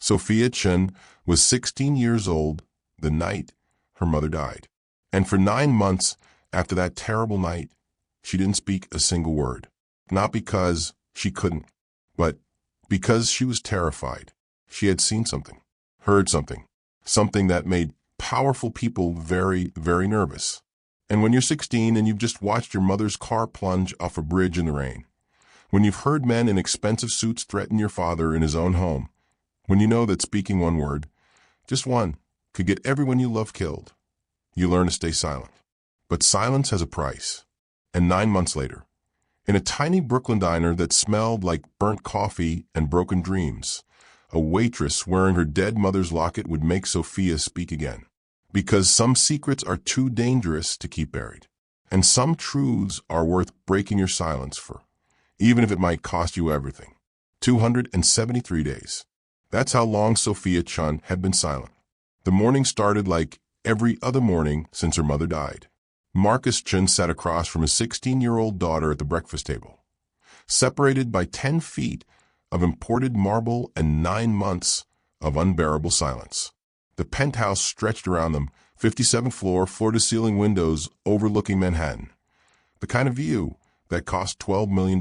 Sophia Chen was 16 years old the night her mother died. And for 9 months after that terrible night, she didn't speak a single word. Not because she couldn't, but because she was terrified. She had seen something, heard something, something that made powerful people very, very nervous. And when you're 16 and you've just watched your mother's car plunge off a bridge in the rain, when you've heard men in expensive suits threaten your father in his own home, when you know that speaking one word, just one, could get everyone you love killed, you learn to stay silent. But silence has a price. And 9 months later, in a tiny Brooklyn diner that smelled like burnt coffee and broken dreams, a waitress wearing her dead mother's locket would make Sophia speak again. Because some secrets are too dangerous to keep buried, and some truths are worth breaking your silence for, even if it might cost you everything. 273 days. That's how long Sophia Chen had been silent. The morning started like every other morning since her mother died. Marcus Chen sat across from his 16-year-old daughter at the breakfast table, separated by 10 feet of imported marble and 9 months of unbearable silence. The penthouse stretched around them, 57th floor, floor-to-ceiling windows overlooking Manhattan. The kind of view that cost $12 million.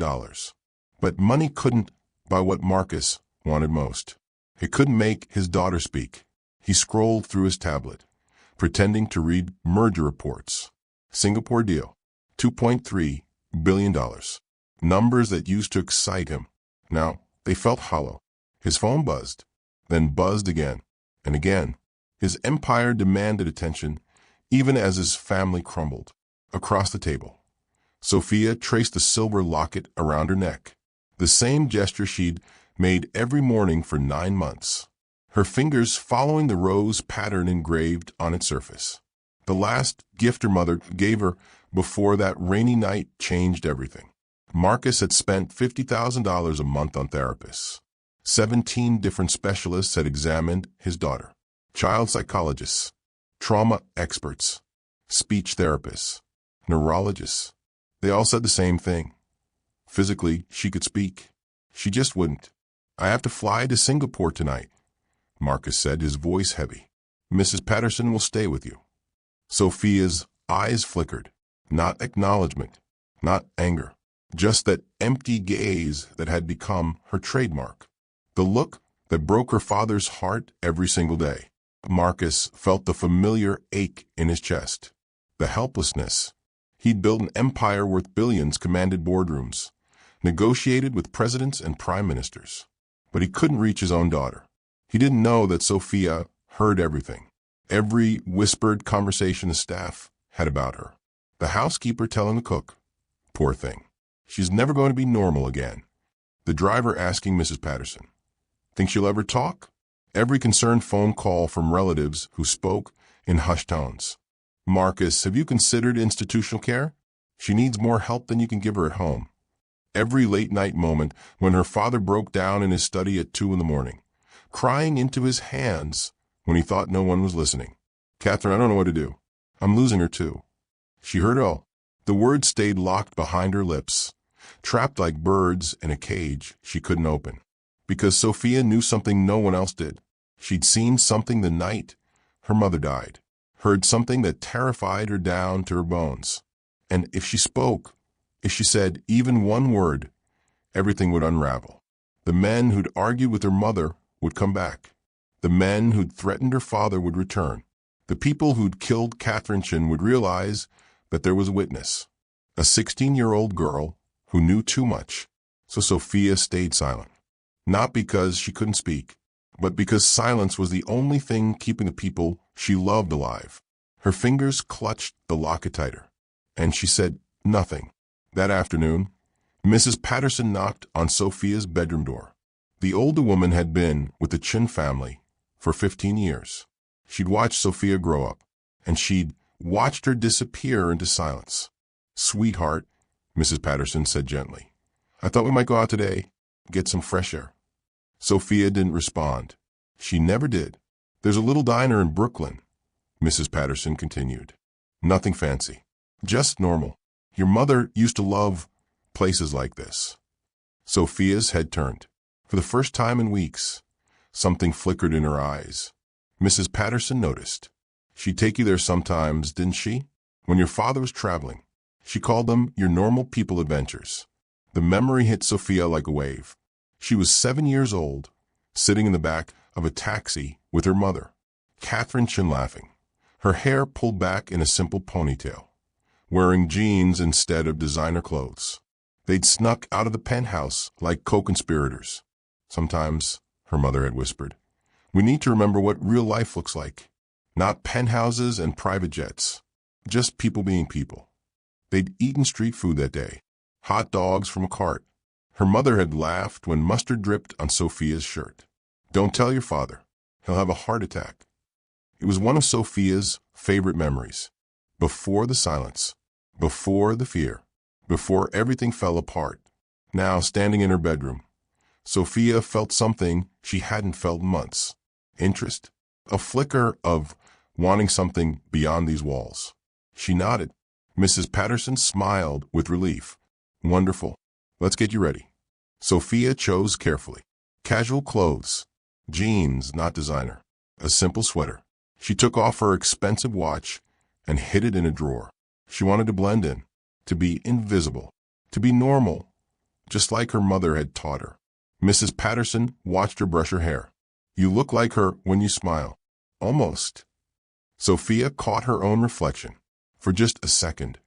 But money couldn't buy what Marcus wanted most. It couldn't make his daughter speak. He scrolled through his tablet, pretending to read merger reports. Singapore deal, $2.3 billion. Numbers that used to excite him. Now, they felt hollow. His phone buzzed, then buzzed again and again. His empire demanded attention, even as his family crumbled. Across the table, Sophia traced the silver locket around her neck, the same gesture she'd made every morning for 9 months, her fingers following the rose pattern engraved on its surface. The last gift her mother gave her before that rainy night changed everything. Marcus had spent $50,000 a month on therapists. 17 different specialists had examined his daughter. Child psychologists, trauma experts, speech therapists, neurologists. They all said the same thing. Physically, she could speak. She just wouldn't. "I have to fly to Singapore tonight," Marcus said, his voice heavy. "Mrs. Patterson will stay with you." Sophia's eyes flickered. Not acknowledgement, not anger, just that empty gaze that had become her trademark. The look that broke her father's heart every single day. Marcus felt the familiar ache in his chest. The helplessness. He'd built an empire worth billions, commanded boardrooms, negotiated with presidents and prime ministers. But he couldn't reach his own daughter. He didn't know that Sophia heard everything. Every whispered conversation the staff had about her. The housekeeper telling the cook, "Poor thing. She's never going to be normal again." The driver asking Mrs. Patterson, "Think she'll ever talk?" Every concerned phone call from relatives who spoke in hushed tones. "Marcus, have you considered institutional care? She needs more help than you can give her at home." Every late-night moment when her father broke down in his study at 2 in the morning, crying into his hands when he thought no one was listening. "Catherine, I don't know what to do. I'm losing her too." She heard it all. The words stayed locked behind her lips, trapped like birds in a cage she couldn't open. Because Sophia knew something no one else did. She'd seen something the night her mother died, heard something that terrified her down to her bones. And if she spoke, if she said even one word, everything would unravel. The men who'd argued with her mother would come back. The men who'd threatened her father would return. The people who'd killed Catherine Chen would realize that there was a witness, a 16-year-old girl who knew too much. So Sophia stayed silent. Not because she couldn't speak, but because silence was the only thing keeping the people she loved alive. Her fingers clutched the locket tighter, and she said nothing. That afternoon, Mrs. Patterson knocked on Sophia's bedroom door. The older woman had been with the Chen family for 15 years. She'd watched Sophia grow up, and she'd watched her disappear into silence. "Sweetheart," Mrs. Patterson said gently, "I thought we might go out today, get some fresh air." Sophia didn't respond. She never did. "There's a little diner in Brooklyn," Mrs. Patterson continued. "Nothing fancy, just normal. Your mother used to love places like this." Sophia's head turned. For the first time in weeks, Something flickered in her eyes. Mrs. Patterson noticed. She'd take you there sometimes, didn't she? When your father was traveling. She called them your normal people adventures. The memory hit Sophia like a wave. She was 7 years old, sitting in the back of a taxi with her mother, Catherine Chin, laughing. Her hair pulled back in a simple ponytail, wearing jeans instead of designer clothes. They'd snuck out of the penthouse like co-conspirators. Sometimes, her mother had whispered, we need to remember what real life looks like. Not penthouses and private jets, just people being people. They'd eaten street food that day, hot dogs from a cart. Her mother had laughed when mustard dripped on Sophia's shirt. Don't tell your father. He'll have a heart attack. It was one of Sophia's favorite memories. Before the silence, before the fear, before everything fell apart. Now, standing in her bedroom, Sophia felt something she hadn't felt in months. Interest. A flicker of wanting something beyond these walls. She nodded. Mrs. Patterson smiled with relief. Wonderful. Let's get you ready. Sophia chose carefully. Casual clothes. Jeans, not designer. A simple sweater. She took off her expensive watch and hid it in a drawer. She wanted to blend in, to be invisible, to be normal, just like her mother had taught her. Mrs. Patterson watched her brush her hair. You look like her when you smile. Almost. Sophia caught her own reflection. For just a second,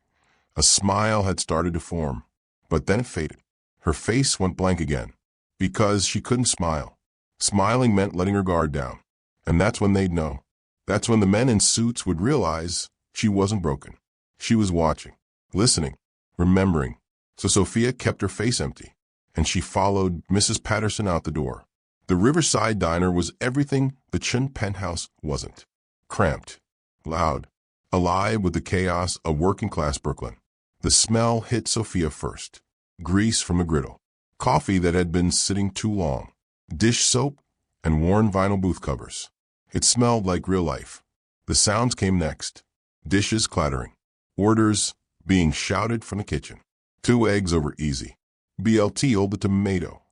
a smile had started to form, but then it faded. Her face went blank again, because she couldn't smile. Smiling meant letting her guard down, and that's when they'd know. That's when the men in suits would realize she wasn't broken. She was watching, listening, remembering. So Sophia kept her face empty, and she followed Mrs. Patterson out the door. The Riverside Diner was everything the Chin penthouse wasn't. Cramped, loud, alive with the chaos of working-class Brooklyn. The smell hit Sophia first. Grease from a griddle, coffee that had been sitting too long, dish soap, and worn vinyl booth covers. It smelled like real life. The sounds came next. Dishes clattering, orders being shouted from the kitchen. 2 eggs over easy. BLT over the tomato.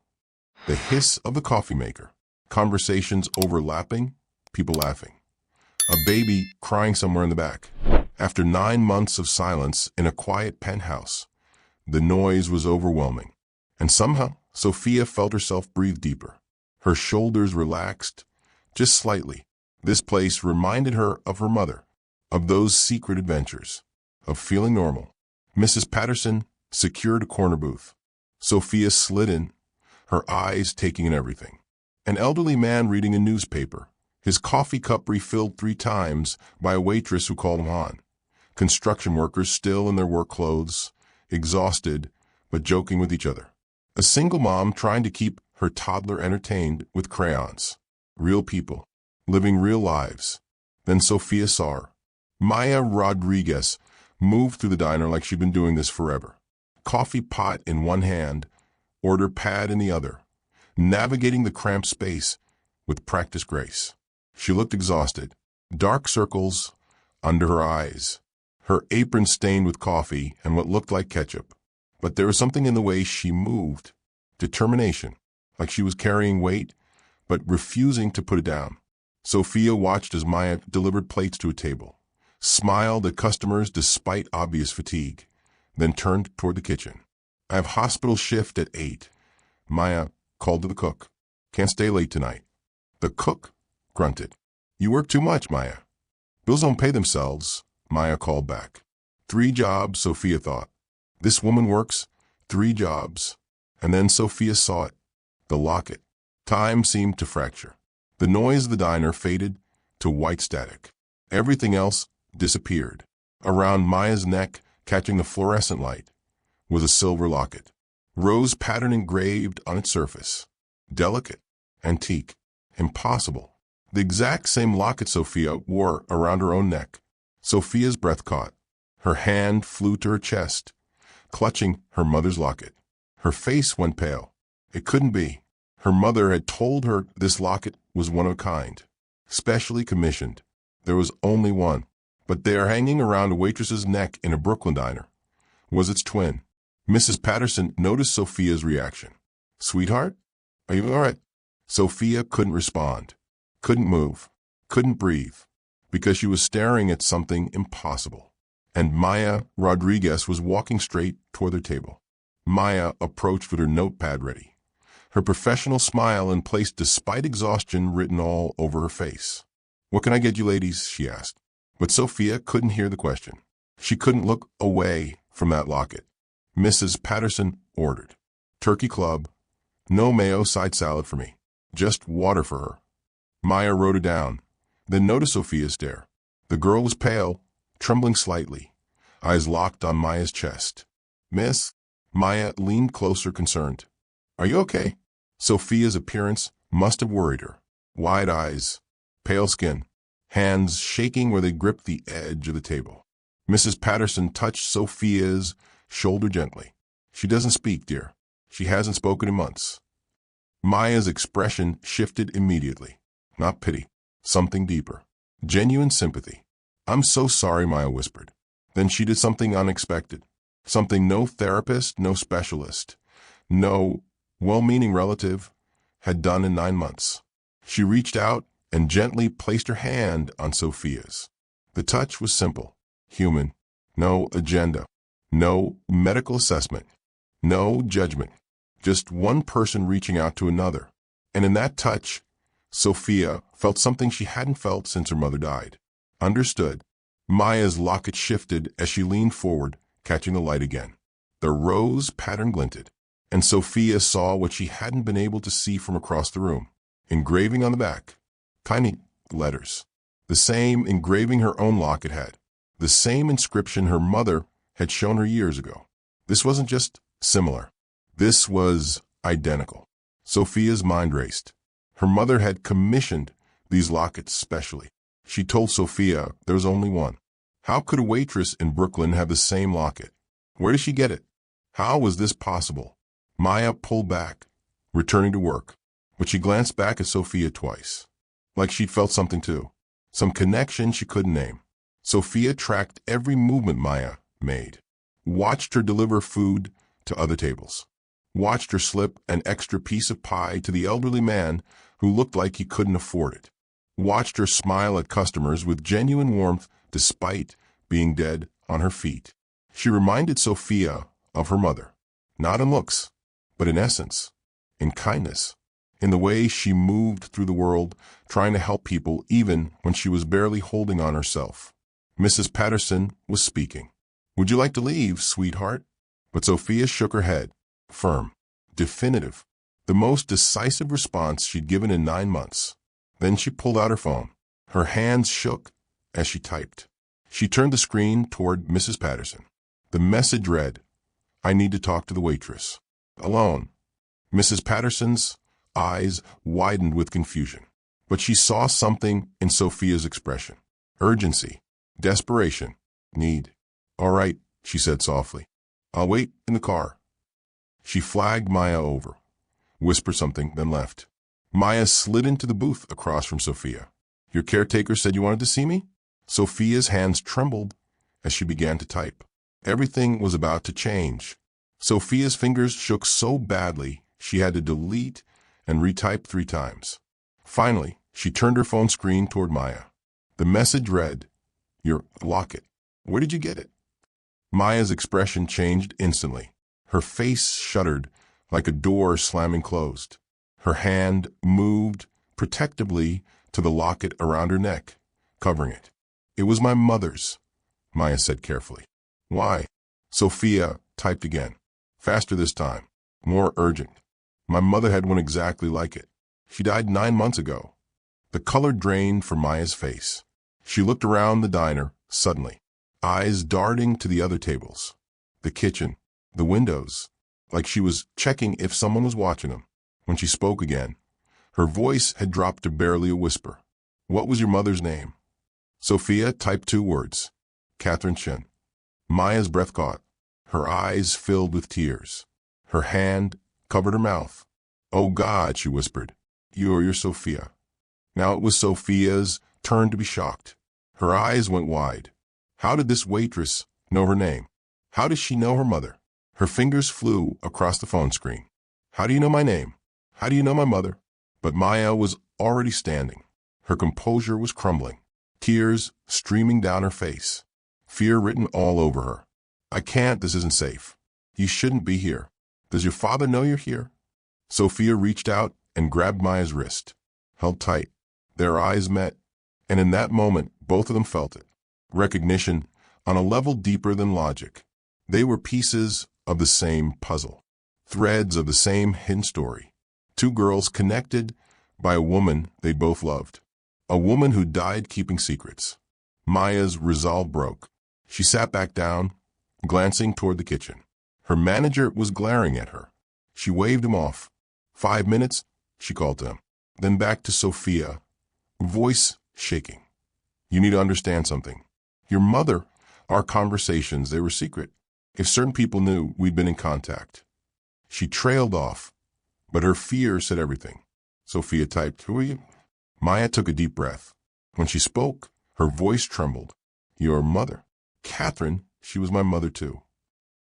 The hiss of the coffee maker. Conversations overlapping, people laughing. A baby crying somewhere in the back. After 9 months of silence in a quiet penthouse, the noise was overwhelming. And somehow, Sophia felt herself breathe deeper. Her shoulders relaxed, just slightly. This place reminded her of her mother, of those secret adventures, of feeling normal. Mrs. Patterson secured a corner booth. Sophia slid in, her eyes taking in everything. An elderly man reading a newspaper, his coffee cup refilled 3 times by a waitress who called him on. Construction workers still in their work clothes, exhausted, but joking with each other. A single mom trying to keep her toddler entertained with crayons. Real people, living real lives. Then Sophia saw her. Maya Rodriguez moved through the diner like she'd been doing this forever. Coffee pot in one hand, order pad in the other, navigating the cramped space with practiced grace. She looked exhausted, dark circles under her eyes, her apron stained with coffee and what looked like ketchup. But there was something in the way she moved, determination, like she was carrying weight, but refusing to put it down. Sophia watched as Maya delivered plates to a table, smiled at customers despite obvious fatigue, then turned toward the kitchen. I have hospital shift at 8. Maya called to the cook. Can't stay late tonight. The cook grunted. You work too much, Maya. Bills don't pay themselves, Maya called back. 3 jobs, Sophia thought. This woman works 3 jobs. And then Sophia saw it. The locket. Time seemed to fracture. The noise of the diner faded to white static. Everything else disappeared. Around Maya's neck, catching the fluorescent light, was a silver locket. Rose pattern engraved on its surface. Delicate, antique, impossible. The exact same locket Sophia wore around her own neck. Sophia's breath caught. Her hand flew to her chest, clutching her mother's locket. Her face went pale. It couldn't be. Her mother had told her this locket was one of a kind, specially commissioned. There was only one. But there, hanging around a waitress's neck in a Brooklyn diner, was its twin. Mrs. Patterson noticed Sophia's reaction. Sweetheart, are you all right? Sophia couldn't respond, couldn't move, couldn't breathe, because she was staring at something impossible. And Maya Rodriguez was walking straight toward their table. Maya approached with her notepad ready, her professional smile in place despite exhaustion written all over her face. "What can I get you ladies?" she asked. But Sophia couldn't hear the question. She couldn't look away from that locket. Mrs. Patterson ordered, "Turkey club, no mayo side salad for me, just water for her." Maya wrote it down, then noticed Sophia's stare. The girl was pale, trembling slightly, eyes locked on Maya's chest. "Miss?" Maya leaned closer, concerned. "Are you okay?" Sophia's appearance must have worried her. Wide eyes, pale skin, hands shaking where they gripped the edge of the table. Mrs. Patterson touched Sophia's shoulder gently. "She doesn't speak, dear. She hasn't spoken in months." Maya's expression shifted immediately. Not pity, something deeper. Genuine sympathy. "I'm so sorry," Maya whispered. Then she did something unexpected. Something no therapist, no specialist, no well-meaning relative had done in 9 months. She reached out and gently placed her hand on Sophia's. The touch was simple, human, no agenda, no medical assessment, no judgment, just one person reaching out to another. And in that touch, Sophia felt something she hadn't felt since her mother died. Understood. Maya's locket shifted as she leaned forward, catching the light again. The rose pattern glinted, and Sophia saw what she hadn't been able to see from across the room. Engraving on the back. Tiny letters. The same engraving her own locket had. The same inscription her mother had shown her years ago. This wasn't just similar. This was identical. Sophia's mind raced. Her mother had commissioned these lockets specially. She told Sophia there was only one. How could a waitress in Brooklyn have the same locket? Where did she get it? How was this possible? Maya pulled back, returning to work, but she glanced back at Sophia twice, like she'd felt something too, some connection she couldn't name. Sophia tracked every movement Maya made, watched her deliver food to other tables, watched her slip an extra piece of pie to the elderly man who looked like he couldn't afford it, watched her smile at customers with genuine warmth despite being dead on her feet. She reminded Sophia of her mother, not in looks, but in essence, in kindness, in the way she moved through the world trying to help people even when she was barely holding on herself. Mrs. Patterson was speaking. "Would you like to leave, sweetheart?" But Sophia shook her head, firm, definitive, the most decisive response she'd given in 9 months. Then she pulled out her phone. Her hands shook as she typed. She turned the screen toward Mrs. Patterson. The message read, "I need to talk to the waitress. Alone." Mrs. Patterson's eyes widened with confusion, but she saw something in Sophia's expression. Urgency, desperation, need. "All right," she said softly. "I'll wait in the car." She flagged Maya over, whispered something, then left. Maya slid into the booth across from Sophia. "Your caretaker said you wanted to see me?" Sophia's hands trembled as she began to type. Everything was about to change. Sophia's fingers shook so badly she had to delete and retype 3 times. Finally, she turned her phone screen toward Maya. The message read, "Your locket. Where did you get it?" Maya's expression changed instantly. Her face shuddered like a door slamming closed. Her hand moved protectively to the locket around her neck, covering it. "It was my mother's," Maya said carefully. "Why?" Sophia typed again, faster this time, more urgent. "My mother had one exactly like it. She died 9 months ago." The color drained from Maya's face. She looked around the diner suddenly, eyes darting to the other tables, the kitchen, the windows, like she was checking if someone was watching them. When she spoke again, her voice had dropped to barely a whisper. "What was your mother's name?" Sophia typed 2 words, "Catherine Shin." Maya's breath caught. Her eyes filled with tears. Her hand covered her mouth. "Oh God," she whispered, You're Sophia." Now it was Sophia's turn to be shocked. Her eyes went wide. How did this waitress know her name? How does she know her mother? Her fingers flew across the phone screen. "How do you know my name? How do you know my mother?" But Maya was already standing. Her composure was crumbling, tears streaming down her face, fear written all over her. I can't, this isn't safe. You shouldn't be here. Does your father know you're here? Sophia reached out and grabbed Maya's wrist, held tight. Their eyes met, and in that moment, both of them felt it. Recognition on a level deeper than logic. They were pieces of the same puzzle, threads of the same hidden story. Two girls connected by a woman they both loved. A woman who died keeping secrets. Maya's resolve broke. She sat back down, glancing toward the kitchen. Her manager was glaring at her. She waved him off. 5 minutes, she called to him. Then back to Sophia, voice shaking. You need to understand something. Your mother, our conversations, they were secret. If certain people knew, we'd been in contact. She trailed off, but her fear said everything. Sophia typed, who are you? Maya took a deep breath. When she spoke, her voice trembled. Your mother. Catherine, she was my mother too.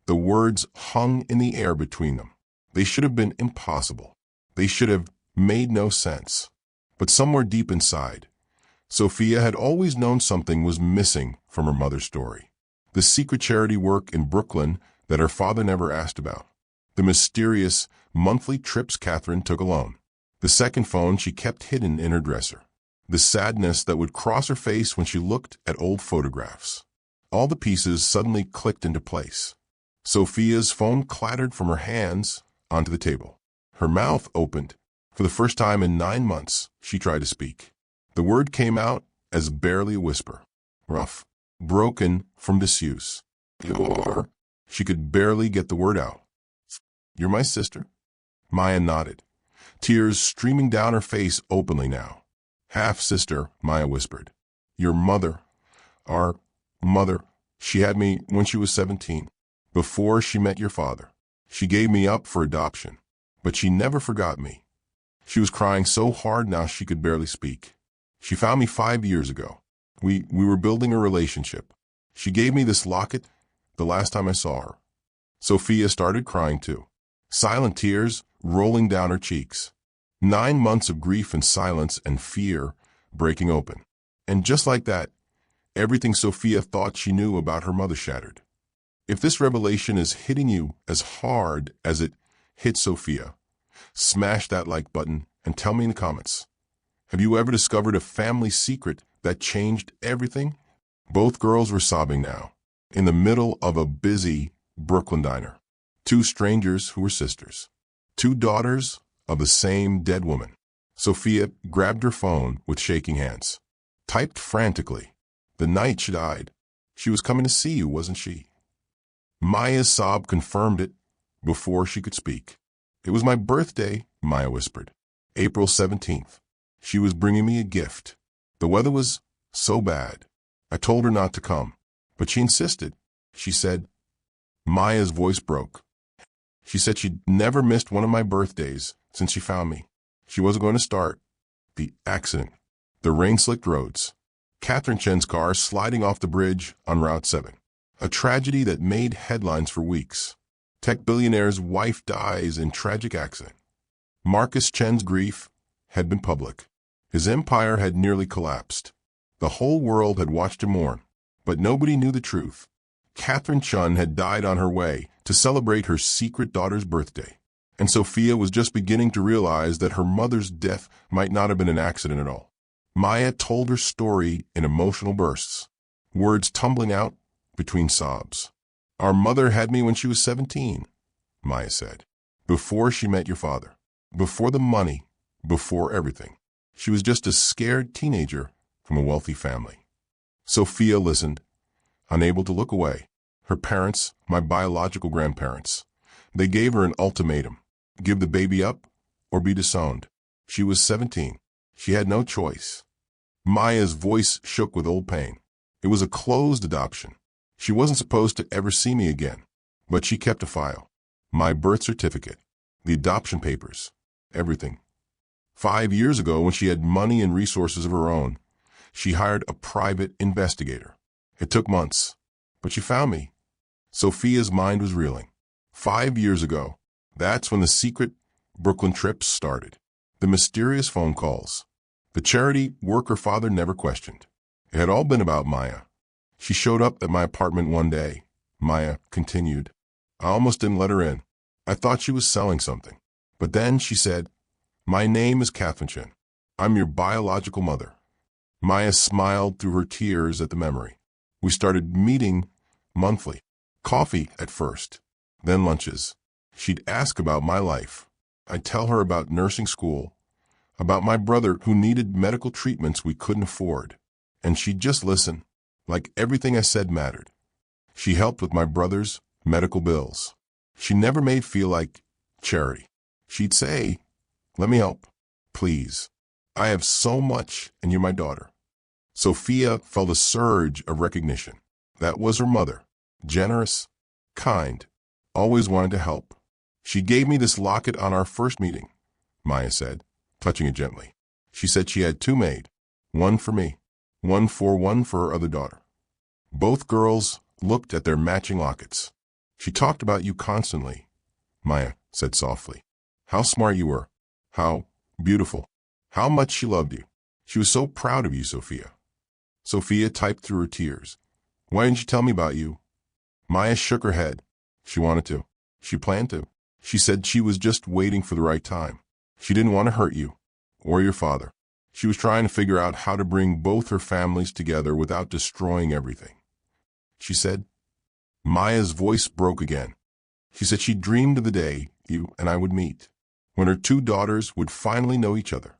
The words hung in the air between them. They should have been impossible. They should have made no sense. But somewhere deep inside, Sophia had always known something was missing from her mother's story. The secret charity work in Brooklyn that her father never asked about. The mysterious monthly trips Catherine took alone. The second phone she kept hidden in her dresser. The sadness that would cross her face when she looked at old photographs. All the pieces suddenly clicked into place. Sophia's phone clattered from her hands onto the table. Her mouth opened. For the first time in 9 months, she tried to speak. The word came out as barely a whisper. Rough. Broken from disuse. You're... She could barely get the word out. You're my sister? Maya nodded. Tears streaming down her face openly now. Half-sister, Maya whispered. Your mother. Our mother. She had me when she was 17. Before she met your father. She gave me up for adoption. But she never forgot me. She was crying so hard now she could barely speak. She found me 5 years ago. We were building a relationship. She gave me this locket the last time I saw her. Sophia started crying too. Silent tears rolling down her cheeks. 9 months of grief and silence and fear breaking open. And just like that, everything Sophia thought she knew about her mother shattered. If this revelation is hitting you as hard as it hit Sophia, smash that like button and tell me in the comments. Have you ever discovered a family secret that changed everything? Both girls were sobbing now, in the middle of a busy Brooklyn diner. Two strangers who were sisters. Two daughters of the same dead woman. Sophia grabbed her phone with shaking hands. Typed frantically. The night she died. She was coming to see you, wasn't she? Maya's sob confirmed it before she could speak. It was my birthday, Maya whispered. April 17th. She was bringing me a gift. The weather was so bad. I told her not to come, but she insisted. She said, Maya's voice broke. She said she'd never missed one of my birthdays since she found me. She wasn't going to start. The accident. The rain-slicked roads. Catherine Chen's car sliding off the bridge on Route 7. A tragedy that made headlines for weeks. Tech billionaire's wife dies in tragic accident. Marcus Chen's grief had been public. His empire had nearly collapsed. The whole world had watched him mourn, but nobody knew the truth. Catherine Chen had died on her way to celebrate her secret daughter's birthday, and Sophia was just beginning to realize that her mother's death might not have been an accident at all. Maya told her story in emotional bursts, words tumbling out between sobs. Our mother had me when she was 17, Maya said, before she met your father, before the money, before everything. She was just a scared teenager from a wealthy family. Sophia listened, unable to look away. Her parents, my biological grandparents, they gave her an ultimatum. Give the baby up or be disowned. She was 17. She had no choice. Maya's voice shook with old pain. It was a closed adoption. She wasn't supposed to ever see me again, but she kept a file. My birth certificate, the adoption papers, everything. 5 years ago, when she had money and resources of her own, she hired a private investigator. It took months, but she found me. Sophia's mind was reeling. 5 years ago, that's when the secret Brooklyn trips started. The mysterious phone calls. The charity work her father never questioned. It had all been about Maya. She showed up at my apartment one day. Maya continued. I almost didn't let her in. I thought she was selling something. But then she said, "My name is Catherine. I'm your biological mother." Maya smiled through her tears at the memory. We started meeting monthly. Coffee at first, then lunches. She'd ask about my life. I'd tell her about nursing school, about my brother who needed medical treatments we couldn't afford. And she'd just listen, like everything I said mattered. She helped with my brother's medical bills. She never made feel like charity. She'd say, "Let me help, please. I have so much, and you're my daughter." Sophia felt a surge of recognition. That was her mother. Generous, kind, always wanted to help. She gave me this locket on our first meeting, Maya said, touching it gently. She said she had two made, one for me, one for her other daughter. Both girls looked at their matching lockets. She talked about you constantly, Maya said softly. How smart you were. How beautiful. How much she loved you. She was so proud of you, Sophia. Sophia typed through her tears. Why didn't you tell me about you? Maya shook her head. She wanted to. She planned to. She said she was just waiting for the right time. She didn't want to hurt you or your father. She was trying to figure out how to bring both her families together without destroying everything. She said, Maya's voice broke again. She said she dreamed of the day you and I would meet, when her two daughters would finally know each other.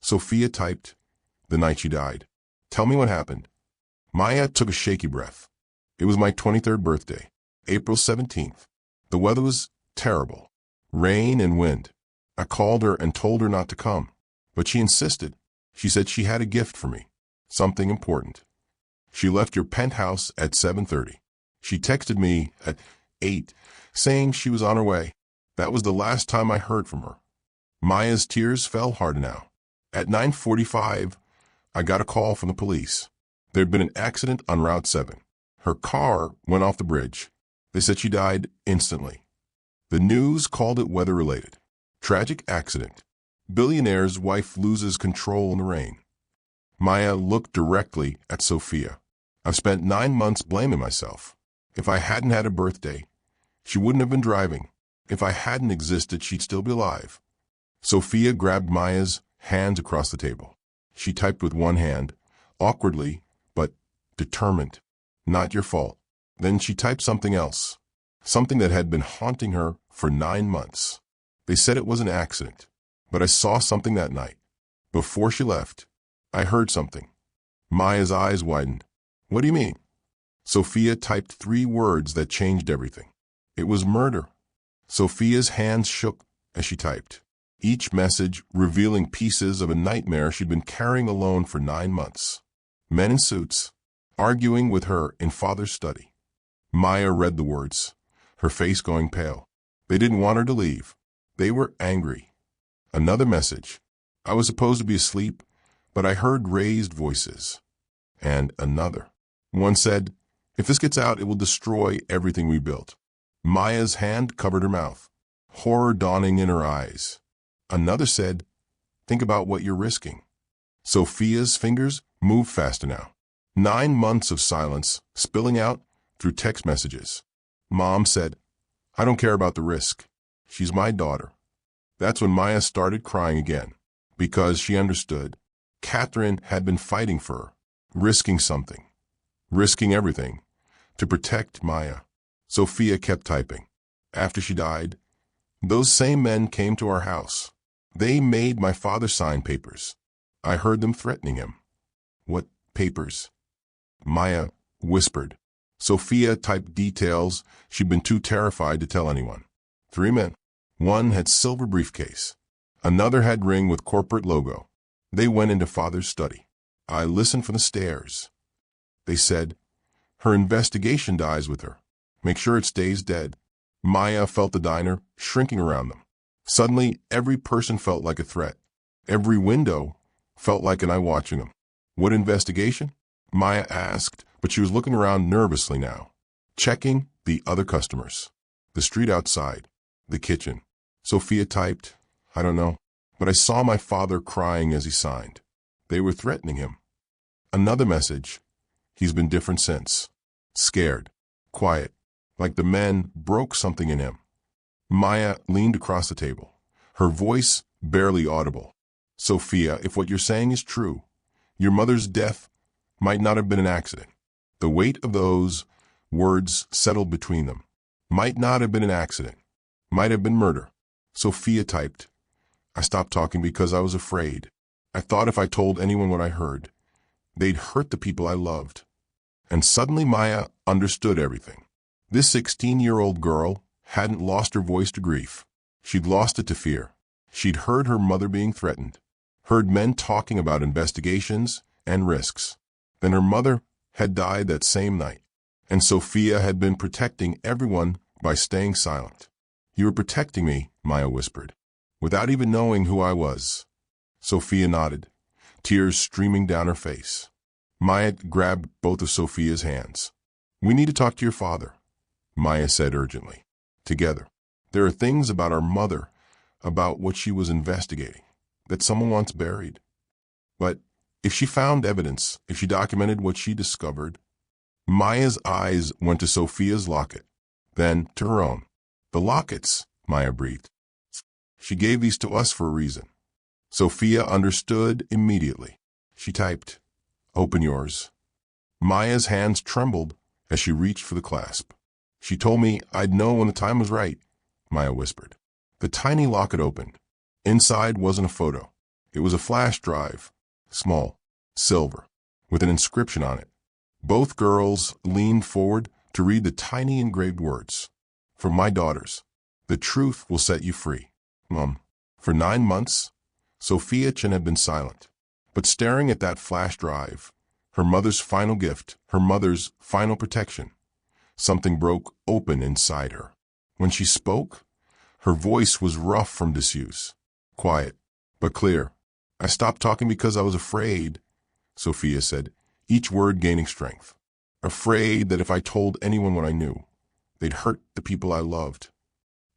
Sophia typed, the night she died. Tell me what happened. Maya took a shaky breath. It was my 23rd birthday, April 17th. The weather was terrible, rain and wind. I called her and told her not to come, but she insisted. She said she had a gift for me, something important. She left your penthouse at 7:30. She texted me at 8, saying she was on her way. That was the last time I heard from her. Maya's tears fell hard now. At 9:45, I got a call from the police. There'd been an accident on Route 7. Her car went off the bridge. They said she died instantly. The news called it weather-related. Tragic accident. Billionaire's wife loses control in the rain. Maya looked directly at Sophia. I've spent 9 months blaming myself. If I hadn't had a birthday, she wouldn't have been driving. If I hadn't existed, she'd still be alive. Sophia grabbed Maya's hands across the table. She typed with one hand, awkwardly, but determined. Not your fault. Then she typed something else, something that had been haunting her for 9 months. They said it was an accident, but I saw something that night. Before she left, I heard something. Maya's eyes widened. What do you mean? Sophia typed 3 words that changed everything. It was murder. Sophia's hands shook as she typed, each message revealing pieces of a nightmare she'd been carrying alone for 9 months. Men in suits, arguing with her in father's study. Maya read the words, her face going pale. They didn't want her to leave. They were angry. Another message. I was supposed to be asleep, but I heard raised voices. And another. One said, if this gets out, it will destroy everything we built. Maya's hand covered her mouth, horror dawning in her eyes. Another said, think about what you're risking. Sophia's fingers moved faster now. 9 months of silence spilling out through text messages. Mom said, I don't care about the risk. She's my daughter. That's when Maya started crying again, because she understood. Catherine had been fighting for her, risking something, risking everything, to protect Maya. Sophia kept typing. After she died, those same men came to our house. They made my father sign papers. I heard them threatening him. What papers? Maya whispered. Sophia typed details she'd been too terrified to tell anyone. 3 men. One had silver briefcase. Another had ring with corporate logo. They went into father's study. I listened from the stairs. They said, her investigation dies with her. Make sure it stays dead. Maya felt the diner shrinking around them. Suddenly, every person felt like a threat. Every window felt like an eye watching them. What investigation? Maya asked, but she was looking around nervously now, checking the other customers, the street outside, the kitchen. Sophia typed, I don't know. but I saw my father crying as he signed. They were threatening him. Another message. He's been different since. Scared. Quiet. Like the men broke something in him. Maya leaned across the table, her voice barely audible. Sophia, if what you're saying is true, your mother's death might not have been an accident. The weight of those words settled between them. Might not have been an accident. Might have been murder. Sophia typed. I stopped talking because I was afraid. I thought if I told anyone what I heard, they'd hurt the people I loved. And suddenly Maya understood everything. This 16-year-old girl hadn't lost her voice to grief. She'd lost it to fear. She'd heard her mother being threatened, heard men talking about investigations and risks. Then her mother had died that same night, and Sophia had been protecting everyone by staying silent. You were protecting me, Maya whispered, without even knowing who I was. Sophia nodded, tears streaming down her face. Maya grabbed both of Sophia's hands. We need to talk to your father, Maya said urgently. Together. There are things about our mother, about what she was investigating, that someone wants buried. But if she found evidence, if she documented what she discovered, Maya's eyes went to Sophia's locket, then to her own. The lockets, Maya breathed. She gave these to us for a reason. Sophia understood immediately. She typed, Open yours. Maya's hands trembled as she reached for the clasp. She told me I'd know when the time was right, Maya whispered. The tiny locket opened. Inside wasn't a photo. It was a flash drive, small, silver, with an inscription on it. Both girls leaned forward to read the tiny engraved words. For my daughters, the truth will set you free. Mom. For 9 months, Sophia Chen had been silent, but staring at that flash drive, her mother's final gift, her mother's final protection, something broke open inside her. When she spoke, her voice was rough from disuse, quiet, but clear. I stopped talking because I was afraid, Sophia said, each word gaining strength. Afraid that if I told anyone what I knew, they'd hurt the people I loved.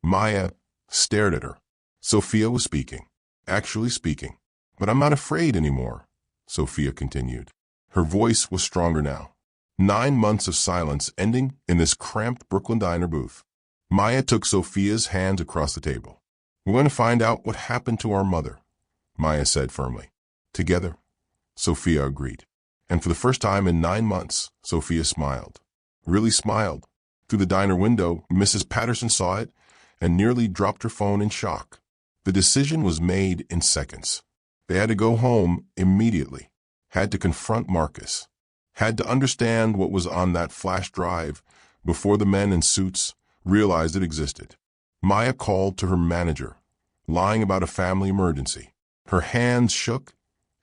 Maya stared at her. Sophia was speaking, actually speaking. But I'm not afraid anymore, Sophia continued. Her voice was stronger now. 9 months of silence ending in this cramped Brooklyn diner booth. Maya took Sophia's hand across the table. We're going to find out what happened to our mother, Maya said firmly. Together, Sophia agreed. And for the first time in 9 months, Sophia smiled. Really smiled. Through the diner window, Mrs. Patterson saw it and nearly dropped her phone in shock. The decision was made in seconds. They had to go home immediately, had to confront Marcus, had to understand what was on that flash drive before the men in suits realized it existed. Maya called to her manager, lying about a family emergency. Her hands shook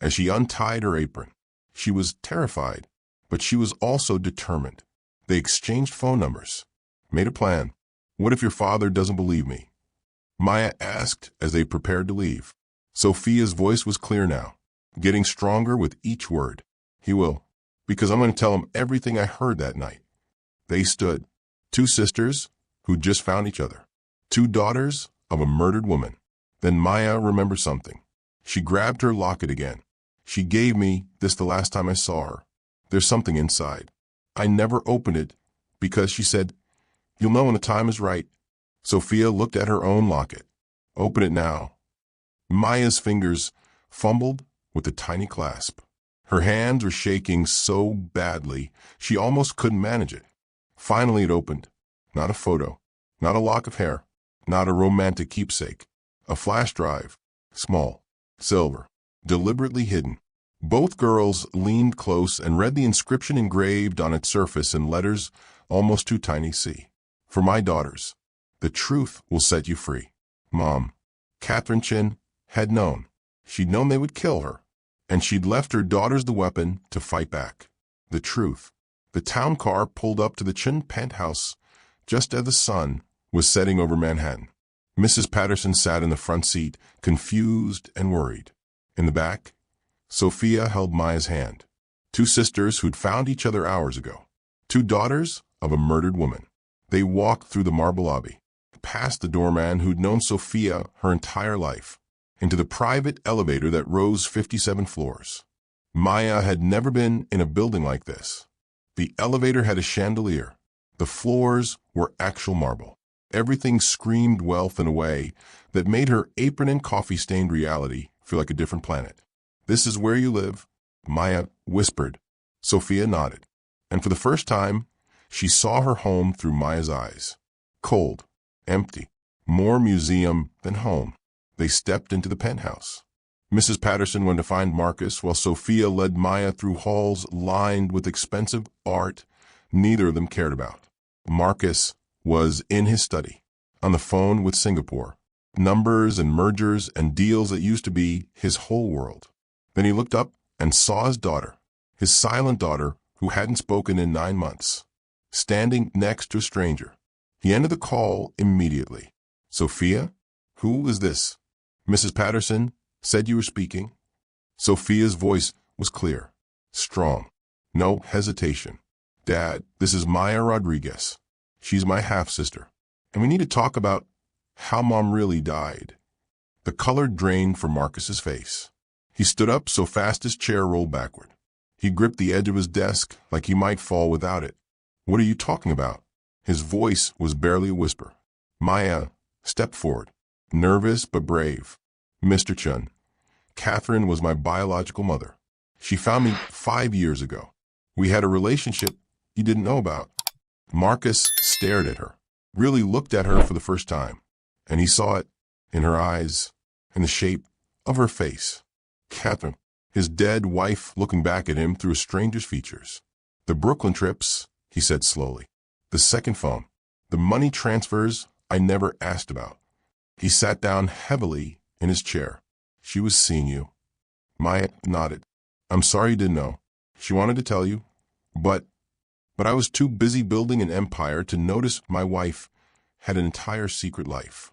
as she untied her apron. She was terrified, but she was also determined. They exchanged phone numbers, made a plan. What if your father doesn't believe me? Maya asked as they prepared to leave. Sophia's voice was clear now, getting stronger with each word. He will, because I'm going to tell him everything I heard that night. They stood, 2 sisters who'd just found each other, 2 daughters of a murdered woman. Then Maya remembered something. She grabbed her locket again. She gave me this the last time I saw her. There's something inside. I never opened it because she said, you'll know when the time is right. Sophia looked at her own locket. Open it now. Maya's fingers fumbled with the tiny clasp. Her hands were shaking so badly she almost couldn't manage it. Finally it opened. Not a photo, not a lock of hair, not a romantic keepsake. A flash drive, small, silver, deliberately hidden. Both girls leaned close and read the inscription engraved on its surface in letters almost too tiny to see. For my daughters, the truth will set you free. Mom. Catherine Chin had known. She'd known they would kill her, and she'd left her daughters the weapon to fight back. The truth. The town car pulled up to the Chin penthouse just as the sun was setting over Manhattan. Mrs. Patterson sat in the front seat, confused and worried. In the back, Sophia held Maya's hand. 2 sisters who'd found each other hours ago. 2 daughters of a murdered woman. They walked through the marble lobby, past the doorman who'd known Sophia her entire life. into the private elevator that rose 57 floors. Maya had never been in a building like this. The elevator had a chandelier. The floors were actual marble. Everything screamed wealth in a way that made her apron and coffee-stained reality feel like a different planet. "This is where you live," Maya whispered. Sophia nodded. And for the first time, she saw her home through Maya's eyes. Cold, empty, more museum than home. They stepped into the penthouse. Mrs. Patterson went to find Marcus, while Sophia led Maya through halls lined with expensive art neither of them cared about. Marcus was in his study, on the phone with Singapore. Numbers and mergers and deals that used to be his whole world. Then he looked up and saw his daughter, his silent daughter who hadn't spoken in 9 months, standing next to a stranger. He ended the call immediately. "Sophia? Who is this?" "Mrs. Patterson said you were speaking." Sophia's voice was clear, strong, no hesitation. "Dad, this is Maya Rodriguez. She's my half-sister, and we need to talk about how Mom really died." The color drained from Marcus's face. He stood up so fast his chair rolled backward. He gripped the edge of his desk like he might fall without it. "What are you talking about?" His voice was barely a whisper. Maya stepped forward, nervous but brave. "Mr. Chun, Catherine was my biological mother. She found me 5 years ago. We had a relationship you didn't know about." Marcus stared at her, really looked at her for the first time, and he saw it in her eyes, in the shape of her face. Catherine, his dead wife looking back at him through a stranger's features. "The Brooklyn trips," he said slowly. "The second phone. The money transfers I never asked about." He sat down heavily in his chair. "She was seeing you." Maya nodded. "I'm sorry you didn't know. She wanted to tell you, but I was too busy building an empire to notice my wife had an entire secret life."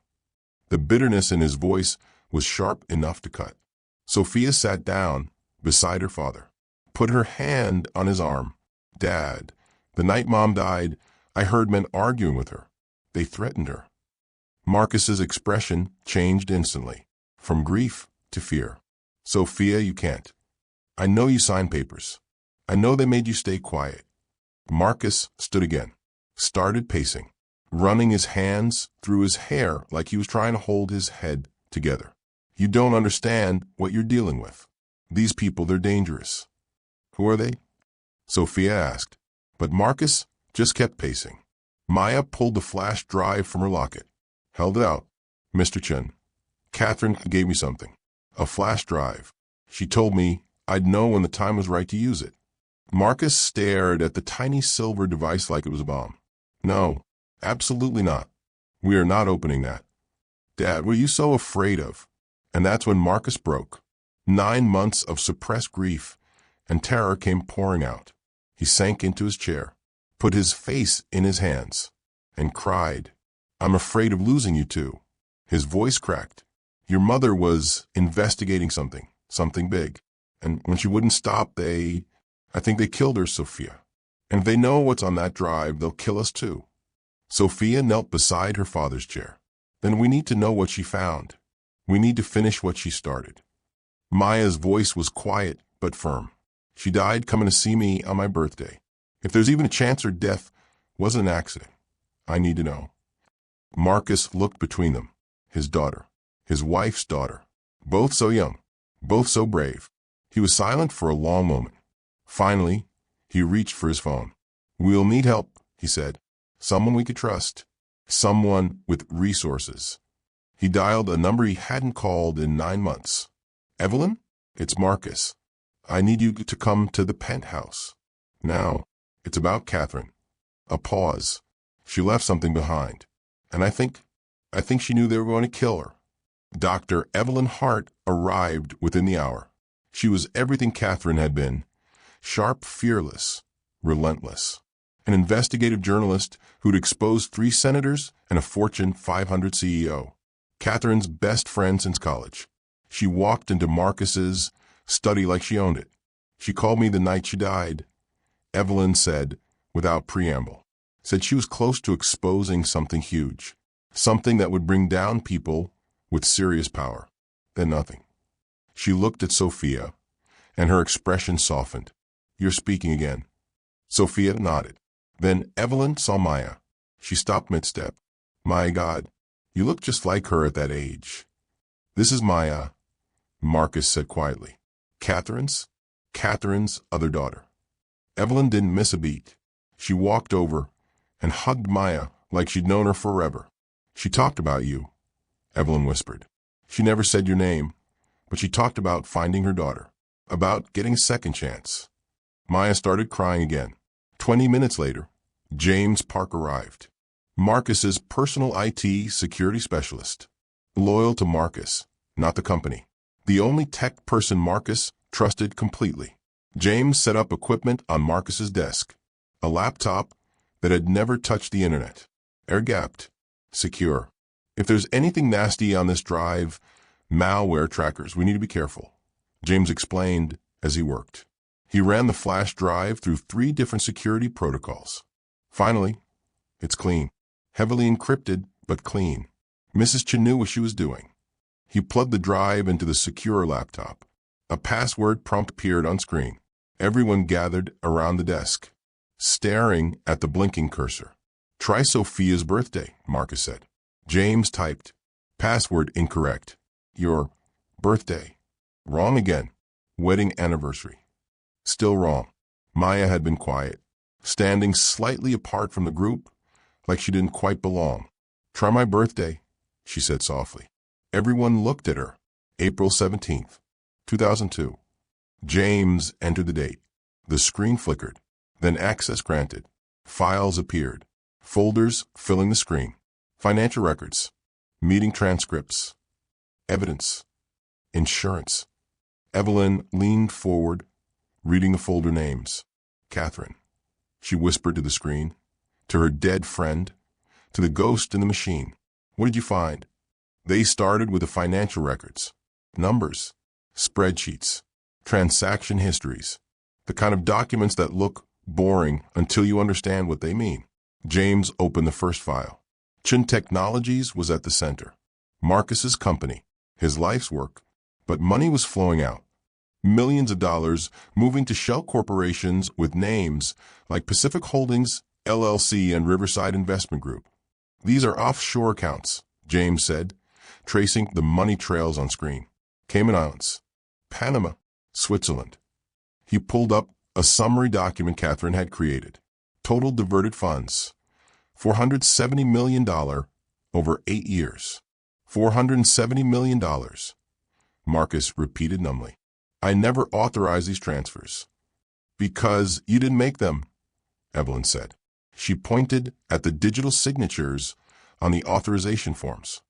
The bitterness in his voice was sharp enough to cut. Sophia sat down beside her father, put her hand on his arm. "Dad, the night Mom died, I heard men arguing with her. They threatened her." Marcus's expression changed instantly, from grief to fear. "Sophia, you can't. I know you signed papers. I know they made you stay quiet." Marcus stood again, started pacing, running his hands through his hair like he was trying to hold his head together. "You don't understand what you're dealing with. These people, they're dangerous." "Who are they?" Sophia asked, but Marcus just kept pacing. Maya pulled the flash drive from her locket, held it out. "Mr. Chun, Catherine gave me something. A flash drive. She told me I'd know when the time was right to use it." Marcus stared at the tiny silver device like it was a bomb. "No, absolutely not. We are not opening that." "Dad, what are you so afraid of?" And that's when Marcus broke. 9 months of suppressed grief and terror came pouring out. He sank into his chair, put his face in his hands, and cried, "I'm afraid of losing you two." His voice cracked. "Your mother was investigating something big. And when she wouldn't stop, I think they killed her, Sophia. And if they know what's on that drive, they'll kill us too." Sophia knelt beside her father's chair. "Then we need to know what she found. We need to finish what she started." Maya's voice was quiet but firm. "She died coming to see me on my birthday. If there's even a chance her death wasn't an accident, I need to know." Marcus looked between them, his daughter, his wife's daughter, both so young, both so brave. He was silent for a long moment. Finally, he reached for his phone. "We'll need help," he said. "Someone we could trust. Someone with resources." He dialed a number he hadn't called in 9 months. "Evelyn? It's Marcus. I need you to come to the penthouse. Now, it's about Catherine." A pause. "She left something behind. And I think she knew they were going to kill her." Dr. Evelyn Hart arrived within the hour. She was everything Catherine had been. Sharp, fearless, relentless. An investigative journalist who'd exposed 3 senators and a Fortune 500 CEO. Catherine's best friend since college. She walked into Marcus's study like she owned it. "She called me the night she died," Evelyn said without preamble. Said she was close to exposing something huge. Something that would bring down people with serious power. then nothing. She looked at Sophia, and her expression softened. "You're speaking again." Sophia nodded. Then Evelyn saw Maya. She stopped mid-step. "My God, you look just like her at that age." "This is Maya," Marcus said quietly. "Catherine's other daughter." Evelyn didn't miss a beat. She walked over and hugged Maya like she'd known her forever. "She talked about you," Evelyn whispered. "She never said your name, but she talked about finding her daughter, about getting a second chance." Maya started crying again. 20 minutes later, James Park arrived. Marcus's personal IT security specialist. Loyal to Marcus, not the company. The only tech person Marcus trusted completely. James set up equipment on Marcus's desk. A laptop that had never touched the internet. Air-gapped. Secure. "If there's anything nasty on this drive, malware trackers, we need to be careful," James explained as he worked. He ran the flash drive through 3 different security protocols. Finally, it's clean. Heavily encrypted, but clean. Mrs. Chen knew what she was doing. He plugged the drive into the secure laptop. A password prompt appeared on screen. Everyone gathered around the desk, staring at the blinking cursor. "Try Sophia's birthday," Marcus said. James typed, "Password incorrect. Your birthday." Wrong again. "Wedding anniversary." Still wrong. Maya had been quiet, standing slightly apart from the group, like she didn't quite belong. "Try my birthday," she said softly. Everyone looked at her. April 17th, 2002. James entered the date. The screen flickered. Then access granted. Files appeared. Folders filling the screen. Financial records. Meeting transcripts. Evidence. Insurance. Evelyn leaned forward, reading the folder names. Catherine. She whispered to the screen. To her dead friend. To the ghost in the machine. "What did you find?" They started with the financial records. Numbers. Spreadsheets. Transaction histories. The kind of documents that look boring until you understand what they mean. James opened the first file. Chen Technologies was at the center. Marcus's company. His life's work. But money was flowing out. Millions of dollars moving to shell corporations with names like Pacific Holdings, LLC, and Riverside Investment Group. "These are offshore accounts," James said, tracing the money trails on screen. "Cayman Islands, Panama, Switzerland." He pulled up a summary document Catherine had created. Total diverted funds, $470 million over 8 years. $470 million. Marcus repeated numbly. "I never authorized these transfers." "Because you didn't make them," Evelyn said. She pointed at the digital signatures on the authorization forms.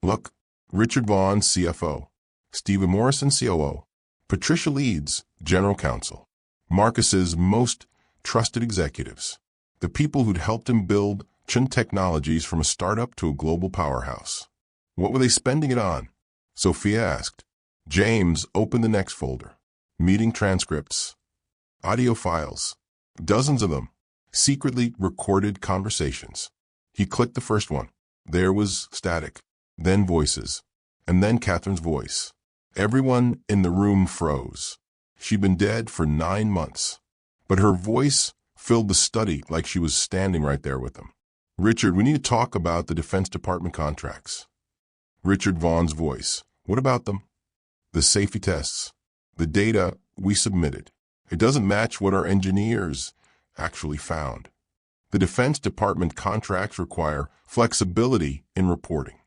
"Look, Richard Vaughn, CFO, Stephen Morrison, COO, Patricia Leeds, General Counsel, Marcus's most trusted executives, the people who'd helped him build Chen Technologies from a startup to a global powerhouse. What were they spending it on?" Sophia asked. James opened the next folder. Meeting transcripts. Audio files. Dozens of them. Secretly recorded conversations. He clicked the first one. There was static, then voices, and then Catherine's voice. Everyone in the room froze. She'd been dead for 9 months, but her voice filled the study like she was standing right there with them. "Richard, we need to talk about the Defense Department contracts." Richard Vaughn's voice. "What about them?" "The safety tests. The data we submitted. It doesn't match what our engineers actually found. The Defense Department contracts require flexibility in reporting."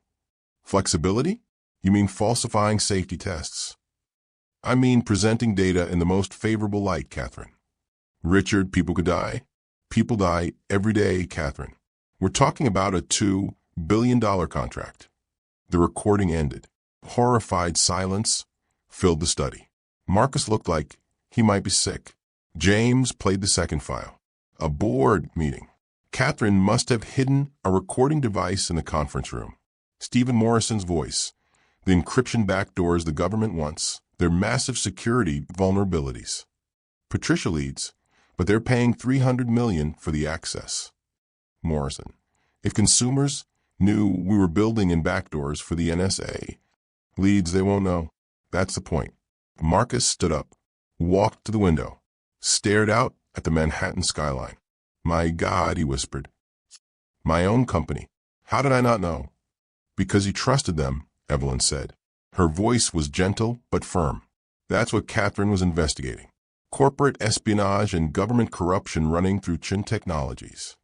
"Flexibility? You mean falsifying safety tests?" "I mean presenting data in the most favorable light, Catherine." "Richard, people could die." "People die every day, Catherine. We're talking about a $2 billion contract." The recording ended. Horrified silence filled the study. Marcus looked like he might be sick. James played the second file. A board meeting. Catherine must have hidden a recording device in the conference room. Stephen Morrison's voice. The encryption backdoors the government wants. Their massive security vulnerabilities. Patricia Leeds. But they're paying $300 million for the access. Morrison. If consumers knew we were building in backdoors for the NSA, Leads, they won't know. That's the point. Marcus stood up, walked to the window, stared out at the Manhattan skyline. My God, he whispered. My own company. How did I not know? Because you trusted them, Evelyn said. Her voice was gentle but firm. That's what Catherine was investigating. Corporate espionage and government corruption running through Chin Technologies.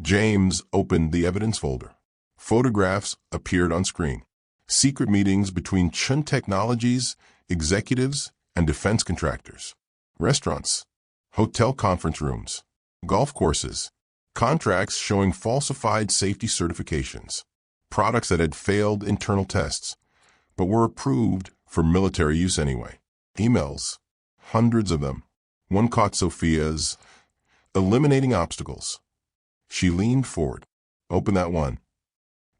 James opened the evidence folder. Photographs appeared on screen. Secret meetings between Chin Technologies executives and defense contractors. Restaurants, hotel conference rooms, golf courses, contracts showing falsified safety certifications, products that had failed internal tests, but were approved for military use anyway. Emails, hundreds of them. One caught Sophia's, eliminating obstacles. She leaned forward. Open that one.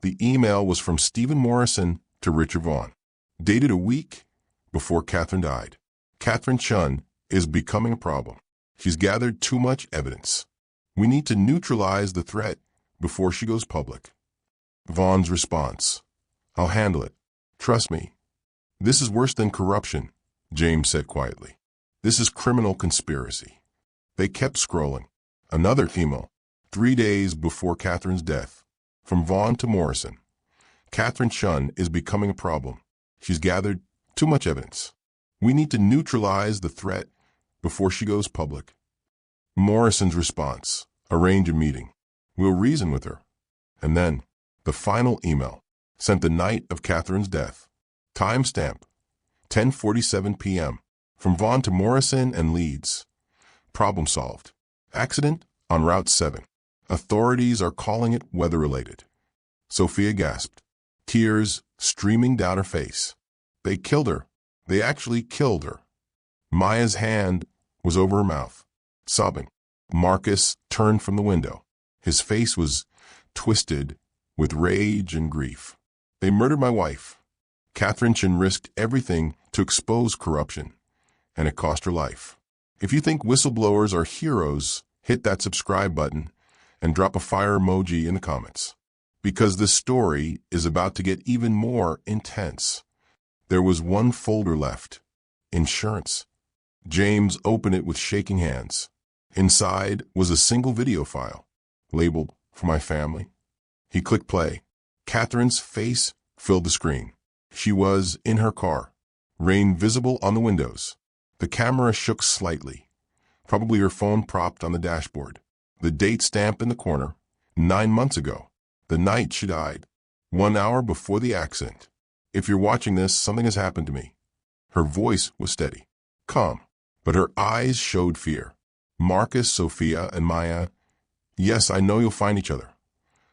The email was from Stephen Morrison to Richard Vaughn, dated a week before Catherine died. Catherine Chun is becoming a problem. She's gathered too much evidence. We need to neutralize the threat before she goes public. Vaughn's response. I'll handle it. Trust me. This is worse than corruption, James said quietly. This is criminal conspiracy. They kept scrolling. Another email, 3 days before Catherine's death. From Vaughn to Morrison. Catherine Chun is becoming a problem. She's gathered too much evidence. We need to neutralize the threat before she goes public. Morrison's response. Arrange a meeting. We'll reason with her. And then, the final email, sent the night of Catherine's death. Timestamp, 10:47 p.m. From Vaughn to Morrison and Leeds. Problem solved. Accident on Route 7. Authorities are calling it weather-related. Sophia gasped, tears streaming down her face. They killed her. They actually killed her. Maya's hand was over her mouth, sobbing. Marcus turned from the window. His face was twisted with rage and grief. They murdered my wife. Catherine Chin risked everything to expose corruption, and it cost her life. If you think whistleblowers are heroes, hit that subscribe button and drop a fire emoji in the comments. Because this story is about to get even more intense. There was one folder left. Insurance. James opened it with shaking hands. Inside was a single video file, labeled For My Family. He clicked play. Catherine's face filled the screen. She was in her car, rain visible on the windows. The camera shook slightly, probably her phone propped on the dashboard. The date stamp in the corner, 9 months ago, the night she died, 1 hour before the accident. If you're watching this, something has happened to me. Her voice was steady, calm, but her eyes showed fear. Marcus, Sophia, and Maya, yes, I know you'll find each other.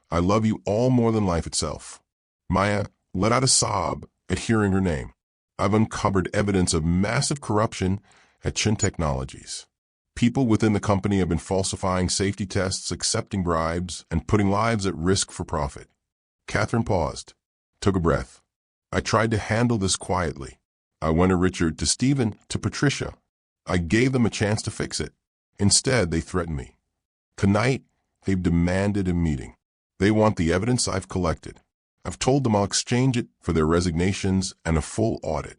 I love you all more than life itself. Maya let out a sob at hearing her name. I've uncovered evidence of massive corruption at Chin Technologies. People within the company have been falsifying safety tests, accepting bribes, and putting lives at risk for profit. Catherine paused, took a breath. I tried to handle this quietly. I went to Richard, to Stephen, to Patricia. I gave them a chance to fix it. Instead, they threatened me. Tonight, they've demanded a meeting. They want the evidence I've collected. I've told them I'll exchange it for their resignations and a full audit.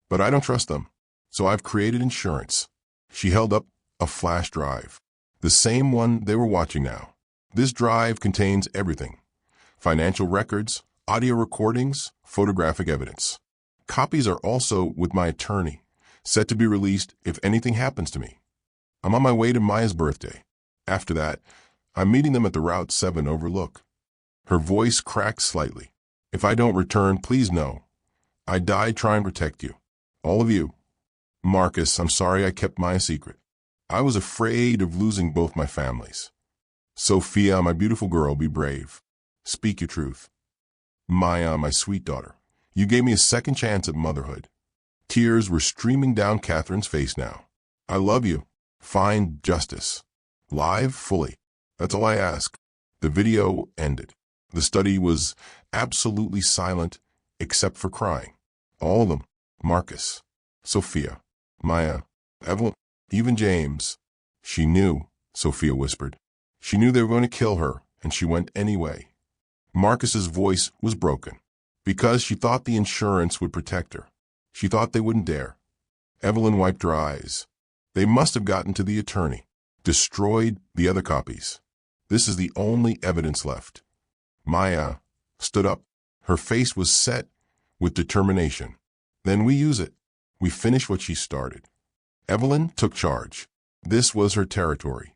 But I don't trust them, so I've created insurance. She held up a flash drive, the same one they were watching now. This drive contains everything: financial records, audio recordings, photographic evidence. Copies are also with my attorney, set to be released if anything happens to me. I'm on my way to Maya's birthday. After that, I'm meeting them at the Route 7 overlook. Her voice cracked slightly. If I don't return, please know. I died trying to protect you. All of you. Marcus, I'm sorry I kept Maya secret. I was afraid of losing both my families. Sophia, my beautiful girl, be brave. Speak your truth. Maya, my sweet daughter, you gave me a second chance at motherhood. Tears were streaming down Catherine's face now. I love you. Find justice. Live fully. That's all I ask. The video ended. The study was absolutely silent except for crying. All of them. Marcus, Sophia, Maya, Evelyn, even James. She knew, Sophia whispered. She knew they were going to kill her, and she went anyway. Marcus's voice was broken. Because she thought the insurance would protect her. She thought they wouldn't dare. Evelyn wiped her eyes. They must have gotten to the attorney, destroyed the other copies. This is the only evidence left. Maya stood up. Her face was set with determination. Then we use it. We finish what she started. Evelyn took charge. This was her territory.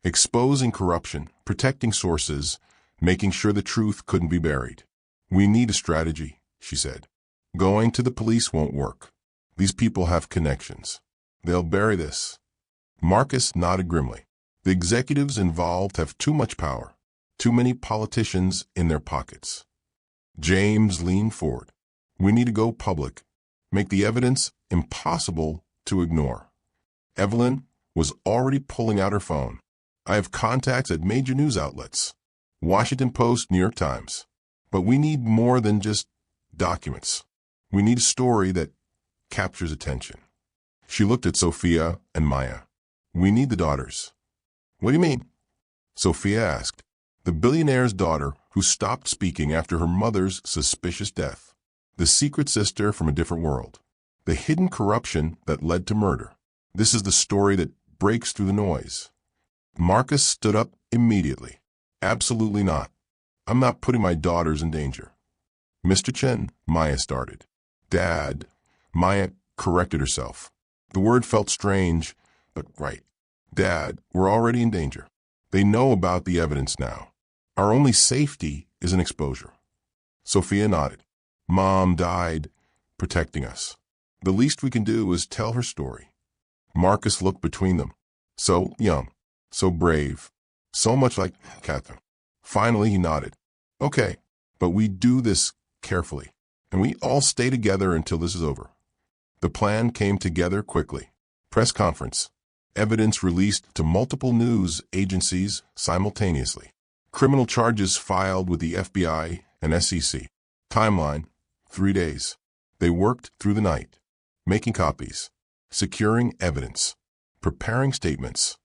Exposing corruption, protecting sources, making sure the truth couldn't be buried. We need a strategy, she said. Going to the police won't work. These people have connections. They'll bury this. Marcus nodded grimly. The executives involved have too much power, too many politicians in their pockets. James leaned forward. We need to go public, make the evidence impossible to ignore. Evelyn was already pulling out her phone. I have contacts at major news outlets, Washington Post, New York Times. But we need more than just documents. We need a story that captures attention. She looked at Sophia and Maya. We need the daughters. What do you mean? Sophia asked. The billionaire's daughter who stopped speaking after her mother's suspicious death. The secret sister from a different world. The hidden corruption that led to murder. This is the story that breaks through the noise. Marcus stood up immediately. Absolutely not. I'm not putting my daughters in danger. Mr. Chen, Maya started. Dad, Maya corrected herself. The word felt strange, but right. Dad, we're already in danger. They know about the evidence now. Our only safety is an exposure. Sophia nodded. Mom died protecting us. The least we can do is tell her story. Marcus looked between them. So young, so brave, so much like Catherine. Finally, he nodded. Okay, but we do this carefully, and we all stay together until this is over. The plan came together quickly. Press conference. Evidence released to multiple news agencies simultaneously. Criminal charges filed with the FBI and SEC. Timeline, 3 days. They worked through the night, making copies, securing evidence, preparing statements,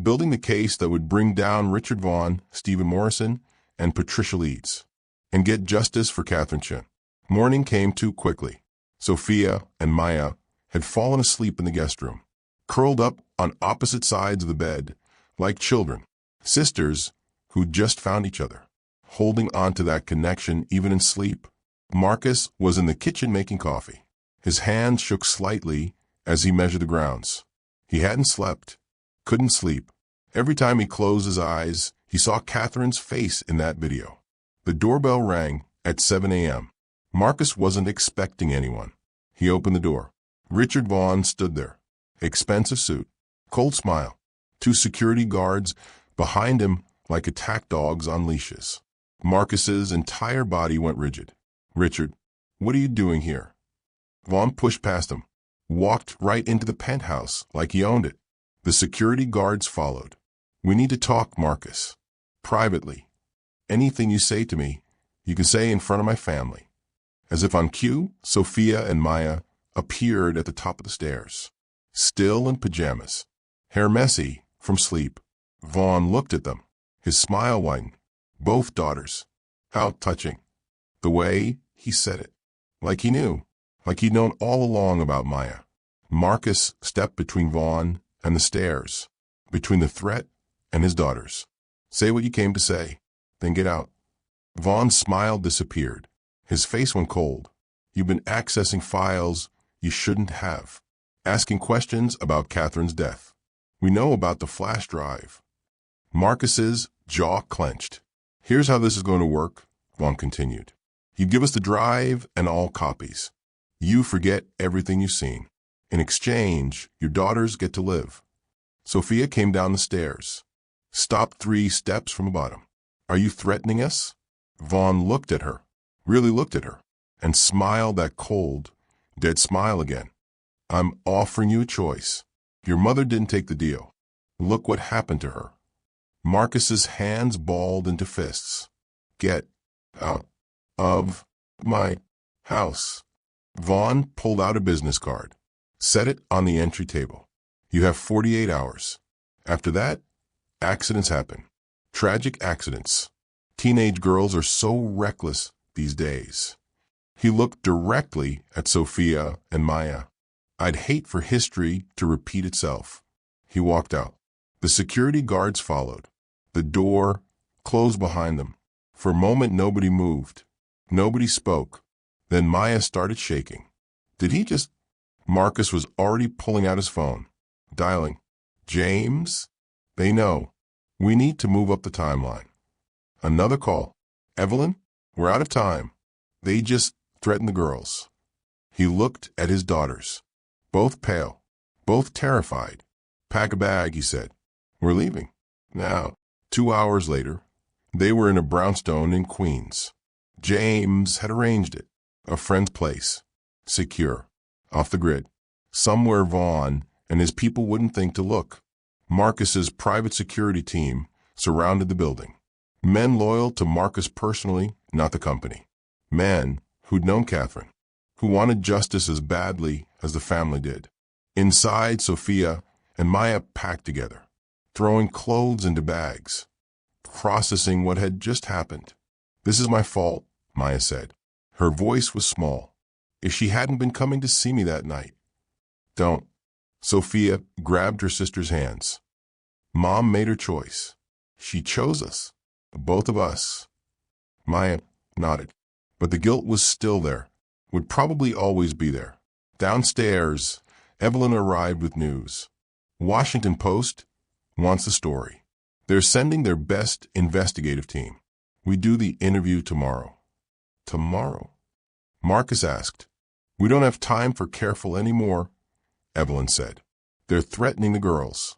building the case that would bring down Richard Vaughn, Stephen Morrison, and Patricia Leeds, and get justice for Catherine Chen. Morning came too quickly. Sophia and Maya had fallen asleep in the guest room, curled up on opposite sides of the bed, like children, sisters who'd just found each other, holding on to that connection even in sleep. Marcus was in the kitchen making coffee. His hand shook slightly as he measured the grounds. He hadn't slept, couldn't sleep. Every time he closed his eyes, he saw Catherine's face in that video. The doorbell rang at 7 a.m. Marcus wasn't expecting anyone. He opened the door. Richard Vaughn stood there. Expensive suit, cold smile. 2 security guards behind him like attack dogs on leashes. Marcus's entire body went rigid. Richard, what are you doing here? Vaughn pushed past him, walked right into the penthouse like he owned it. The security guards followed. We need to talk, Marcus. Privately. Anything you say to me, you can say in front of my family. As if on cue, Sophia and Maya appeared at the top of the stairs, still in pajamas, hair messy from sleep. Vaughn looked at them. His smile widened. Both daughters. How touching. The way he said it. Like he knew. Like he'd known all along about Maya. Marcus stepped between Vaughn and the stairs, between the threat and his daughters. Say what you came to say, then get out. Vaughn's smile disappeared. His face went cold. You've been accessing files you shouldn't have, asking questions about Catherine's death. We know about the flash drive. Marcus's jaw clenched. Here's how this is going to work, Vaughn continued. You give us the drive and all copies. You forget everything you've seen. In exchange, your daughters get to live. Sophia came down the stairs, stopped 3 steps from the bottom. Are you threatening us? Vaughn looked at her, really looked at her, and smiled that cold, dead smile again. I'm offering you a choice. Your mother didn't take the deal. Look what happened to her. Marcus's hands balled into fists. Get out of my house. Vaughn pulled out a business card. Set it on the entry table. You have 48 hours. After that, accidents happen. Tragic accidents. Teenage girls are so reckless these days. He looked directly at Sophia and Maya. I'd hate for history to repeat itself. He walked out. The security guards followed. The door closed behind them. For a moment, nobody moved. Nobody spoke. Then Maya started shaking. Did he just... Marcus was already pulling out his phone, dialing. James? They know. We need to move up the timeline. Another call. Evelyn? We're out of time. They just threatened the girls. He looked at his daughters. Both pale. Both terrified. Pack a bag, he said. We're leaving. Now, 2 hours later, they were in a brownstone in Queens. James had arranged it. A friend's place. Secure. Off the grid. Somewhere Vaughn and his people wouldn't think to look. Marcus's private security team surrounded the building. Men loyal to Marcus personally, not the company. Men who'd known Catherine, who wanted justice as badly as the family did. Inside, Sophia and Maya packed together, throwing clothes into bags, processing what had just happened. This is my fault, Maya said. Her voice was small. If she hadn't been coming to see me that night. Don't. Sophia grabbed her sister's hands. Mom made her choice. She chose us. Both of us. Maya nodded. But the guilt was still there. Would probably always be there. Downstairs, Evelyn arrived with news. Washington Post wants the story. They're sending their best investigative team. We do the interview tomorrow. Tomorrow? Marcus asked. We don't have time for careful anymore, Evelyn said. They're threatening the girls.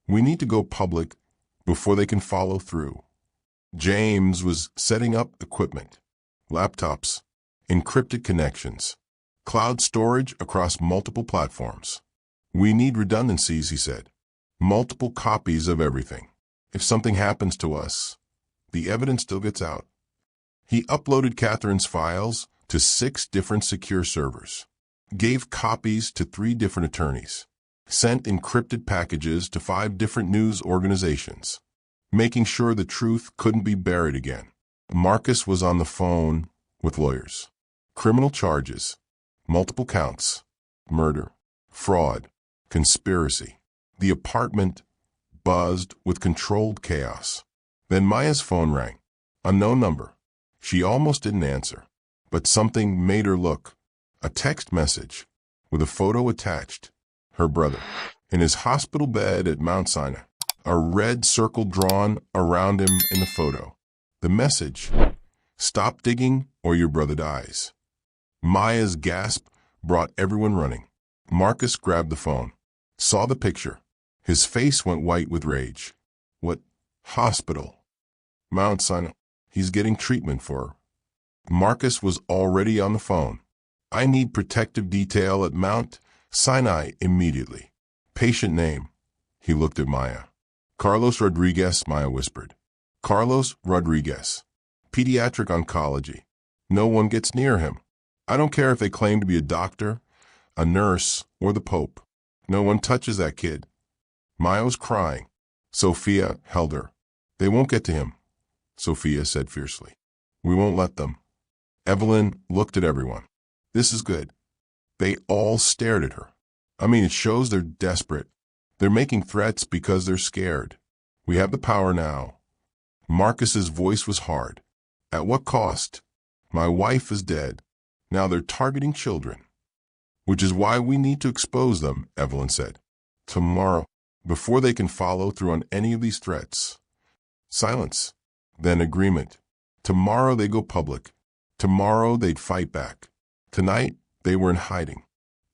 We need to go public before they can follow through. James was setting up equipment, laptops, encrypted connections, cloud storage across multiple platforms. We need redundancies, he said. Multiple copies of everything. If something happens to us, the evidence still gets out. He uploaded Catherine's files to 6 different secure servers, gave copies to 3 different attorneys, sent encrypted packages to 5 different news organizations, making sure the truth couldn't be buried again. Marcus was on the phone with lawyers. Criminal charges, multiple counts, murder, fraud, conspiracy. The apartment buzzed with controlled chaos. Then Maya's phone rang. Unknown number. She almost didn't answer, but something made her look. A text message with a photo attached. Her brother, in his hospital bed at Mount Sinai. A red circle drawn around him in the photo. The message, stop digging or your brother dies. Maya's gasp brought everyone running. Marcus grabbed the phone, saw the picture. His face went white with rage. What hospital? Mount Sinai. He's getting treatment for her. Marcus was already on the phone. I need protective detail at Mount Sinai immediately. Patient name. He looked at Maya. Carlos Rodriguez, Maya whispered. Carlos Rodriguez. Pediatric oncology. No one gets near him. I don't care if they claim to be a doctor, a nurse, or the Pope. No one touches that kid. Maya was crying. Sophia held her. They won't get to him, Sophia said fiercely. We won't let them. Evelyn looked at everyone. This is good. They all stared at her. I mean, it shows they're desperate. They're making threats because they're scared. We have the power now. Marcus's voice was hard. At what cost? My wife is dead. Now they're targeting children. Which is why we need to expose them, Evelyn said. Tomorrow, before they can follow through on any of these threats. Silence. Then agreement. Tomorrow they go public. Tomorrow they'd fight back. Tonight they were in hiding.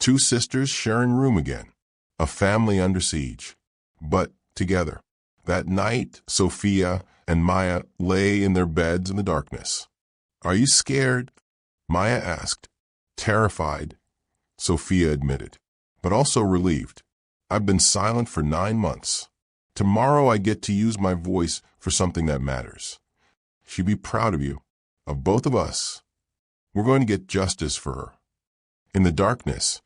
2 sisters sharing room again. A family under siege. But together. That night, Sophia and Maya lay in their beds in the darkness. Are you scared? Maya asked. Terrified, Sophia admitted, but also relieved. I've been silent for 9 months. Tomorrow I get to use my voice for something that matters. She'd be proud of you, of both of us. We're going to get justice for her. In the darkness,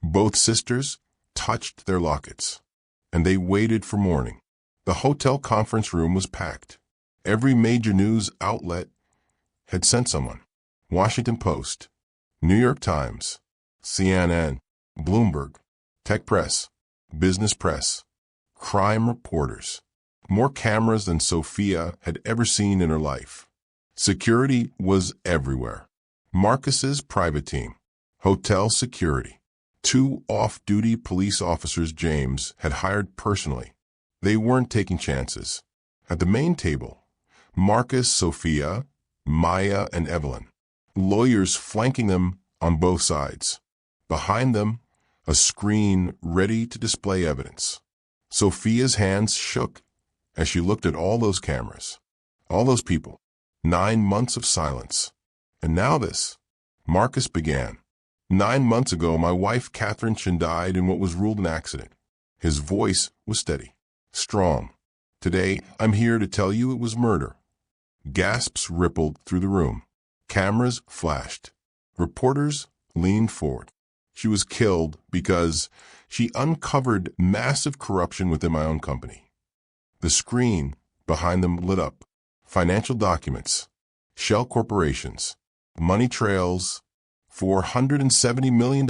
both sisters touched their lockets, and they waited for morning. The hotel conference room was packed. Every major news outlet had sent someone. Washington Post, New York Times, CNN, Bloomberg, Tech Press, Business Press, crime reporters. More cameras than Sophia had ever seen in her life. Security was everywhere. Marcus's private team, hotel security. 2 off-duty police officers James had hired personally. They weren't taking chances. At the main table, Marcus, Sophia, Maya, and Evelyn. Lawyers flanking them on both sides. Behind them, a screen ready to display evidence. Sophia's hands shook as she looked at all those cameras, all those people. 9 months of silence. And now this. Marcus began. 9 months ago, my wife Catherine Chen died in what was ruled an accident. His voice was steady, strong. Today, I'm here to tell you it was murder. Gasps rippled through the room. Cameras flashed. Reporters leaned forward. She was killed because she uncovered massive corruption within my own company. The screen behind them lit up. Financial documents, shell corporations, money trails, $470 million,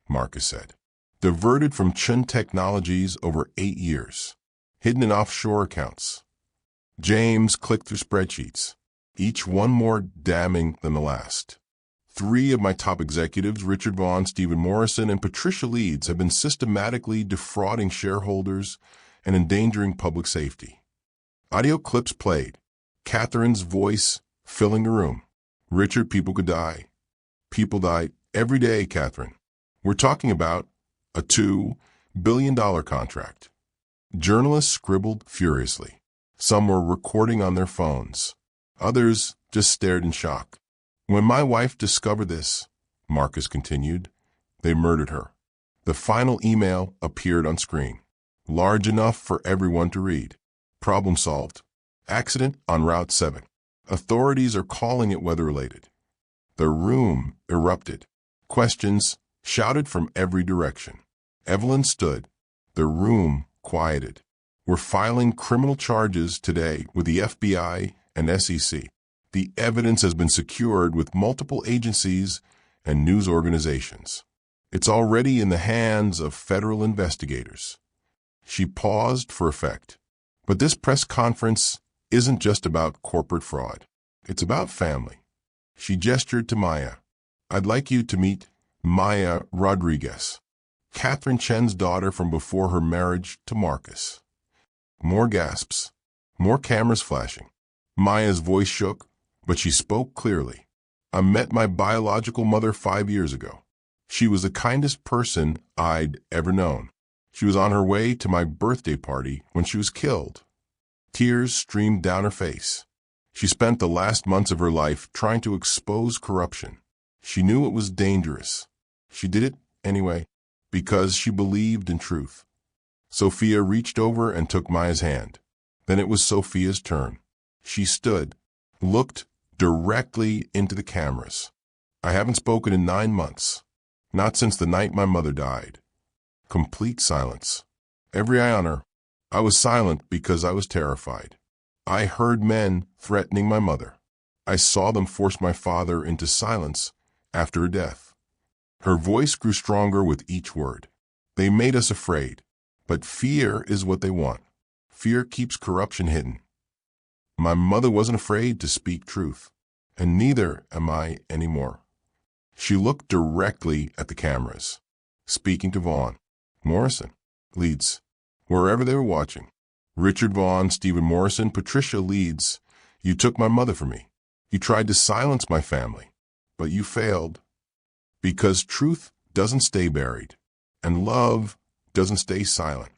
Marcus said. Diverted from Chen Technologies over 8 years. Hidden in offshore accounts. James clicked through spreadsheets, each one more damning than the last. 3 of my top executives, Richard Vaughn, Stephen Morrison, and Patricia Leeds, have been systematically defrauding shareholders and endangering public safety. Audio clips played. Catherine's voice filling the room. Richard, people could die. People die every day, Catherine. We're talking about a $2 billion contract. Journalists scribbled furiously. Some were recording on their phones. Others just stared in shock. When my wife discovered this, Marcus continued, they murdered her. The final email appeared on screen, large enough for everyone to read. Problem solved. Accident on Route 7. Authorities are calling it weather-related. The room erupted. Questions shouted from every direction. Evelyn stood. The room quieted. We're filing criminal charges today with the FBI and SEC. The evidence has been secured with multiple agencies and news organizations. It's already in the hands of federal investigators. She paused for effect. But this press conference isn't just about corporate fraud. It's about family. She gestured to Maya. I'd like you to meet Maya Rodriguez, Catherine Chen's daughter from before her marriage to Marcus. More gasps, more cameras flashing. Maya's voice shook, but she spoke clearly. I met my biological mother 5 years ago. She was the kindest person I'd ever known. She was on her way to my birthday party when she was killed. Tears streamed down her face. She spent the last months of her life trying to expose corruption. She knew it was dangerous. She did it anyway, because she believed in truth. Sophia reached over and took Maya's hand. Then it was Sophia's turn. She stood, looked directly into the cameras. I haven't spoken in 9 months. Not since the night my mother died. Complete silence. Every eye on her. I was silent because I was terrified. I heard men threatening my mother. I saw them force my father into silence after her death. Her voice grew stronger with each word. They made us afraid, but fear is what they want. Fear keeps corruption hidden. My mother wasn't afraid to speak truth, and neither am I anymore. She looked directly at the cameras, speaking to Vaughn, Morrison, Leeds, wherever they were watching. Richard Vaughn, Stephen Morrison, Patricia Leeds, you took my mother from me. You tried to silence my family, but you failed. Because truth doesn't stay buried, and love doesn't stay silent.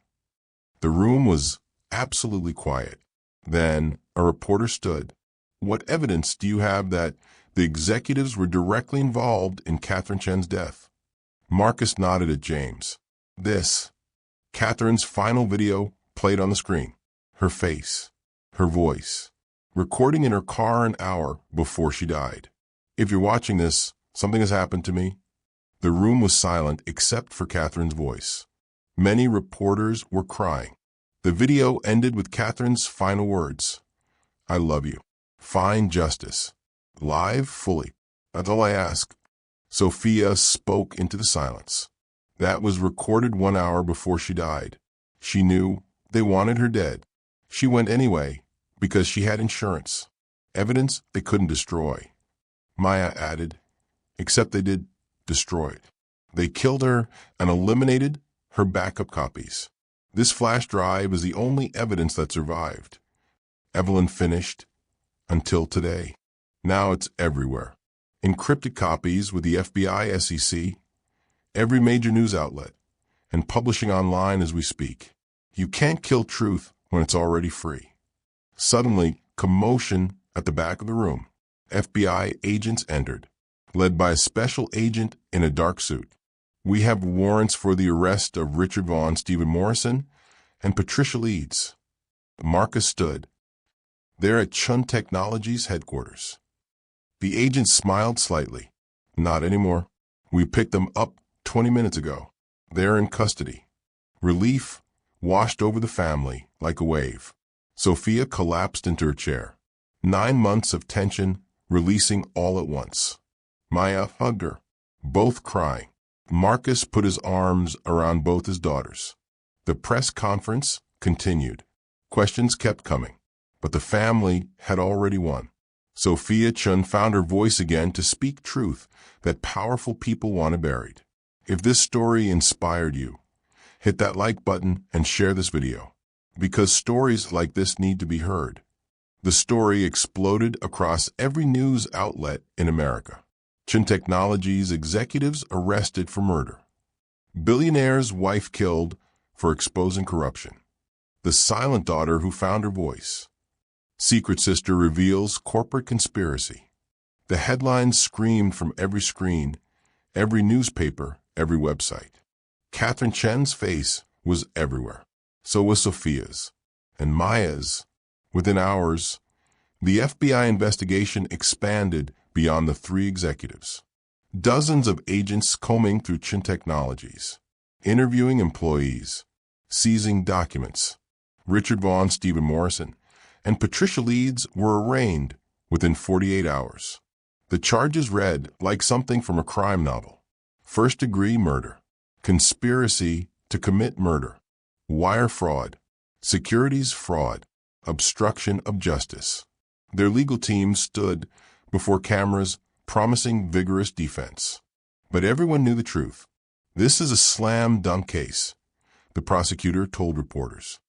The room was absolutely quiet. Then a reporter stood. What evidence do you have that the executives were directly involved in Catherine Chen's death? Marcus nodded at James. This. Catherine's final video played on the screen. Her face. Her voice. Recording in her car an hour before she died. If you're watching this, something has happened to me. The room was silent except for Catherine's voice. Many reporters were crying. The video ended with Catherine's final words. I love you. Find justice. Live fully. That's all I ask. Sophia spoke into the silence. That was recorded 1 hour before she died. She knew they wanted her dead. She went anyway because she had insurance. Evidence they couldn't destroy. Maya added, except they did destroy it. They killed her and eliminated her backup copies. This flash drive is the only evidence that survived. Evelyn finished until today. Now it's everywhere. Encrypted copies with the FBI, SEC, every major news outlet, and publishing online as we speak. You can't kill truth when it's already free. Suddenly, commotion at the back of the room. FBI agents entered, led by a special agent in a dark suit. We have warrants for the arrest of Richard Vaughn, Stephen Morrison, and Patricia Leeds. Marcus stood. They're at Chun Technologies headquarters. The agent smiled slightly. Not anymore. We picked them up 20 minutes ago. They're in custody. Relief washed over the family like a wave. Sophia collapsed into her chair. 9 months of tension releasing all at once. Maya hugged her, both crying. Marcus put his arms around both his daughters. The press conference continued. Questions kept coming, but the family had already won. Sophia Chun found her voice again to speak truth that powerful people want buried. If this story inspired you, hit that like button and share this video, because stories like this need to be heard. The story exploded across every news outlet in America. Chun Technologies executives arrested for murder. Billionaire's wife killed for exposing corruption. The silent daughter who found her voice. Secret sister reveals corporate conspiracy. The headlines screamed from every screen, every newspaper, every website. Catherine Chen's face was everywhere. So was Sophia's. And Maya's. Within hours, the FBI investigation expanded beyond the 3 executives. Dozens of agents combing through Chun Technologies, interviewing employees, seizing documents. Richard Vaughn, Stephen Morrison, and Patricia Leeds were arraigned within 48 hours. The charges read like something from a crime novel. First-degree murder, conspiracy to commit murder, wire fraud, securities fraud, obstruction of justice. Their legal team stood before cameras promising vigorous defense. But everyone knew the truth. This is a slam-dunk case, the prosecutor told reporters.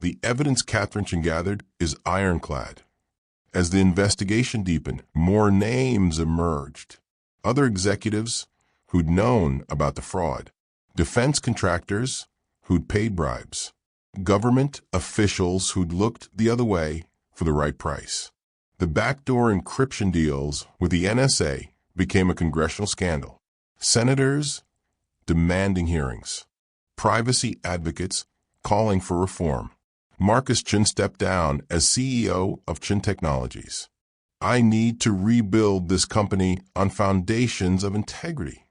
The evidence Catherine Chen gathered is ironclad. As the investigation deepened, more names emerged. Other executives who'd known about the fraud, defense contractors who'd paid bribes, government officials who'd looked the other way for the right price. The backdoor encryption deals with the NSA became a congressional scandal. Senators demanding hearings. Privacy advocates calling for reform. Marcus Chun stepped down as CEO of Chun Technologies. I need to rebuild this company on foundations of integrity,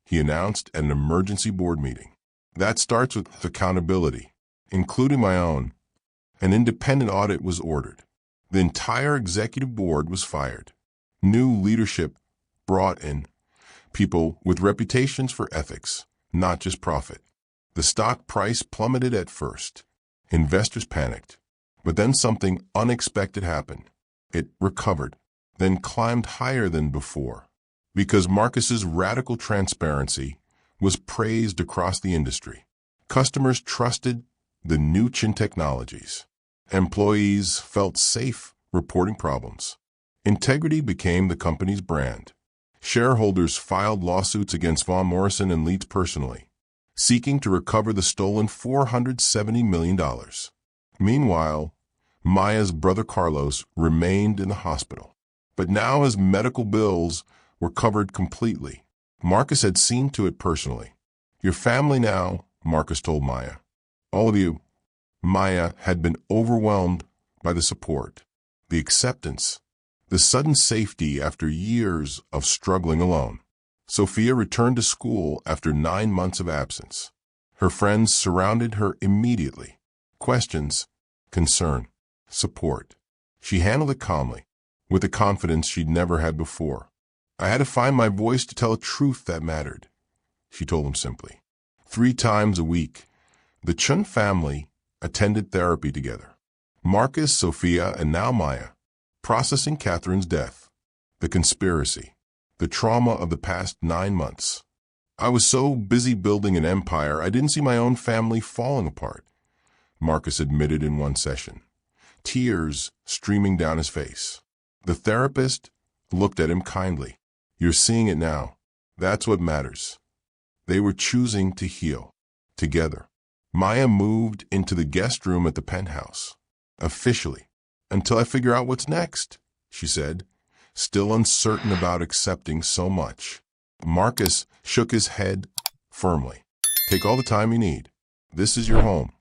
he announced at an emergency board meeting. That starts with accountability, including my own. An independent audit was ordered. The entire executive board was fired. New leadership brought in people with reputations for ethics, not just profit. The stock price plummeted at first. Investors panicked. But then something unexpected happened. It recovered, then climbed higher than before. Because Marcus's radical transparency was praised across the industry. Customers trusted the new Chun Technologies. Employees felt safe reporting problems. Integrity became the company's brand. Shareholders filed lawsuits against Vaughn, Morrison, and Leeds personally, seeking to recover the stolen $470 million. Meanwhile, Maya's brother Carlos remained in the hospital. But now his medical bills were covered completely. Marcus had seen to it personally. Your family now, Marcus told Maya. All of you. Maya had been overwhelmed by the support, the acceptance, the sudden safety after years of struggling alone. Sophia returned to school after 9 months of absence. Her friends surrounded her immediately. Questions, concern, support. She handled it calmly, with a confidence she'd never had before. I had to find my voice to tell a truth that mattered, she told him simply. 3 times a week, the Chun family attended therapy together. Marcus, Sophia, and now Maya, processing Catherine's death, the conspiracy, the trauma of the past 9 months. I was so busy building an empire, I didn't see my own family falling apart, Marcus admitted in one session, tears streaming down his face. The therapist looked at him kindly. You're seeing it now. That's what matters. They were choosing to heal together. Maya moved into the guest room at the penthouse. Officially. Until I figure out what's next, she said, still uncertain about accepting so much. Marcus shook his head firmly. Take all the time you need. This is your home.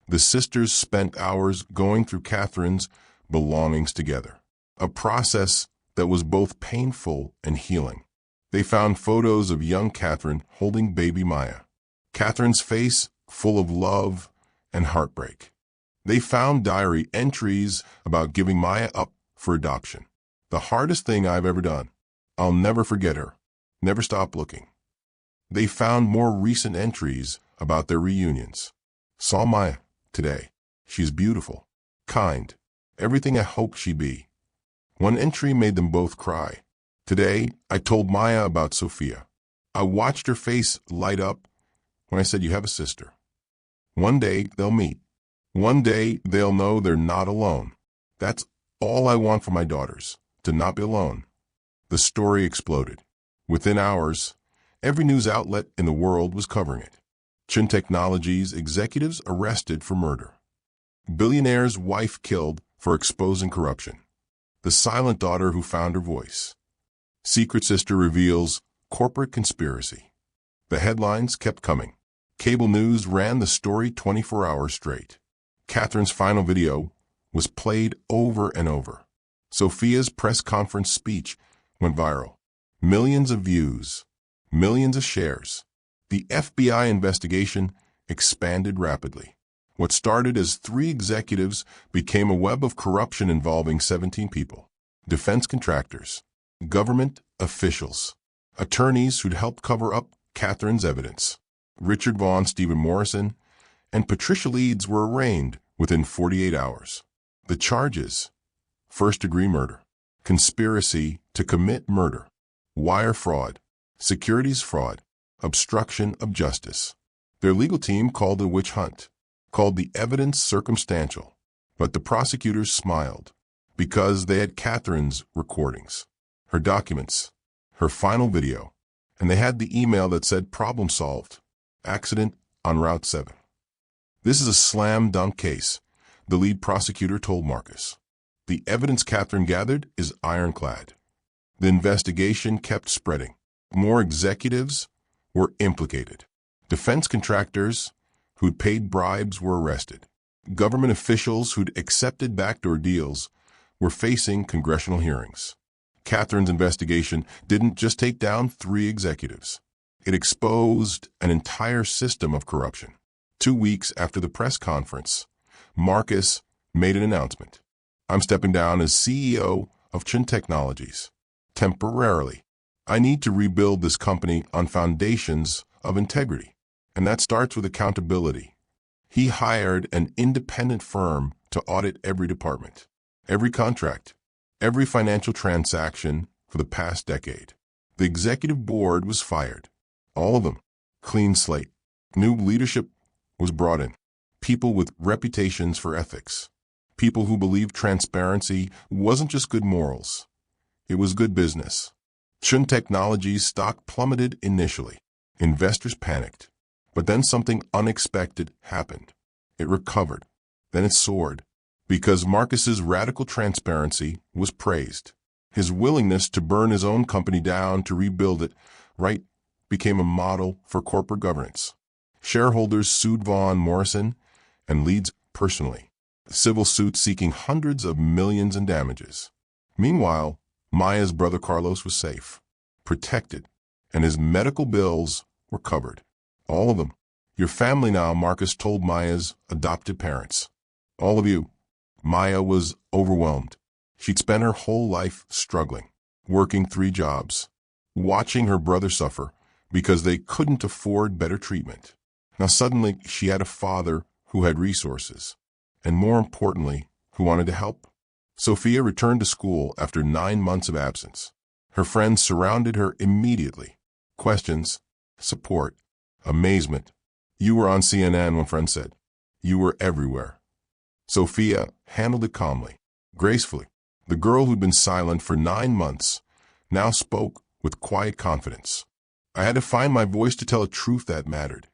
The sisters spent hours going through Catherine's belongings together, a process that was both painful and healing. They found photos of young Catherine holding baby Maya, Catherine's face full of love and heartbreak. They found diary entries about giving Maya up for adoption. The hardest thing I've ever done. I'll never forget her. Never stop looking. They found more recent entries about their reunions. Saw Maya today. She's beautiful, kind, everything I hoped she'd be. One entry made them both cry. Today, I told Maya about Sophia. I watched her face light up when I said, you have a sister. One day, they'll meet. One day, they'll know they're not alone. That's all I want for my daughters, to not be alone. The story exploded. Within hours, every news outlet in the world was covering it. Chun Technologies executives arrested for murder. Billionaire's wife killed for exposing corruption. The silent daughter who found her voice. Secret sister reveals corporate conspiracy. The headlines kept coming. Cable news ran the story 24 hours straight. Catherine's final video was played over and over. Sophia's press conference speech went viral. Millions of views, millions of shares. The FBI investigation expanded rapidly. What started as 3 executives became a web of corruption involving 17 people. Defense contractors, government officials, attorneys who'd helped cover up Catherine's evidence. Richard Vaughn, Stephen Morrison, and Patricia Leeds were arraigned within 48 hours. The charges: first-degree murder, conspiracy to commit murder, wire fraud, securities fraud, obstruction of justice. Their legal team called it a witch hunt, called the evidence circumstantial, but the prosecutors smiled because they had Catherine's recordings, her documents, her final video, and they had the email that said problem solved, accident on Route 7. This is a slam-dunk case, the lead prosecutor told Marcus. The evidence Catherine gathered is ironclad. The investigation kept spreading. More executives were implicated. Defense contractors who'd paid bribes were arrested. Government officials who'd accepted backdoor deals were facing congressional hearings. Catherine's investigation didn't just take down 3 executives. It exposed an entire system of corruption. 2 weeks after the press conference, Marcus made an announcement. I'm stepping down as CEO of Chun Technologies. Temporarily. I need to rebuild this company on foundations of integrity. And that starts with accountability. He hired an independent firm to audit every department, every contract, every financial transaction for the past decade. The executive board was fired. All of them. Clean slate. New leadership was brought in. People with reputations for ethics. People who believed transparency wasn't just good morals. It was good business. Chun Technologies' stock plummeted initially. Investors panicked. But then something unexpected happened. It recovered. Then it soared. Because Marcus's radical transparency was praised. His willingness to burn his own company down to rebuild it right became a model for corporate governance. Shareholders sued Vaughn, Morrison, and Leeds personally. Civil suits seeking hundreds of millions in damages. Meanwhile, Maya's brother Carlos was safe, protected, and his medical bills were covered. All of them. Your family now, Marcus told Maya's adopted parents. All of you. Maya was overwhelmed. She'd spent her whole life struggling. working 3 jobs, watching her brother suffer because they couldn't afford better treatment. Now suddenly she had a father who had resources, and more importantly, who wanted to help. Sophia returned to school after 9 months of absence. Her friends surrounded her immediately. Questions, support, amazement. "You were on CNN," one friend said. "You were everywhere." Sophia handled it calmly, gracefully. The girl who'd been silent for 9 months now spoke with quiet confidence. "I had to find my voice to tell a truth that mattered,"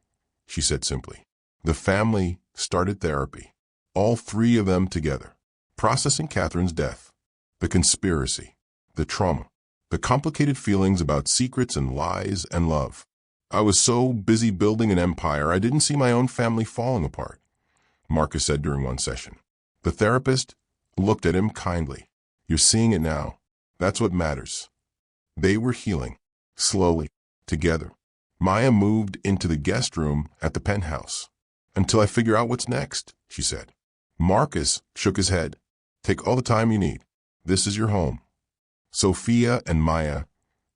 she said simply. The family started therapy, all 3 of them together, processing Catherine's death, the conspiracy, the trauma, the complicated feelings about secrets and lies and love. "I was so busy building an empire, I didn't see my own family falling apart," Marcus said during one session. The therapist looked at him kindly. "You're seeing it now. That's what matters." They were healing, slowly, together. Maya moved into the guest room at the penthouse. "Until I figure out what's next," she said. Marcus shook his head. "Take all the time you need. This is your home." Sophia and Maya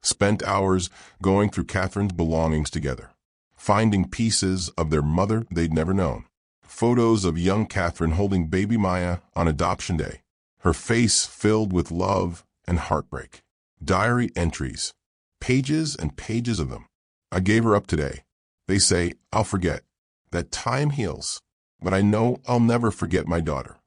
spent hours going through Catherine's belongings together, finding pieces of their mother they'd never known. Photos of young Catherine holding baby Maya on adoption day, her face filled with love and heartbreak. Diary entries, pages and pages of them. "I gave her up today. They say I'll forget. That time heals, but I know I'll never forget my daughter."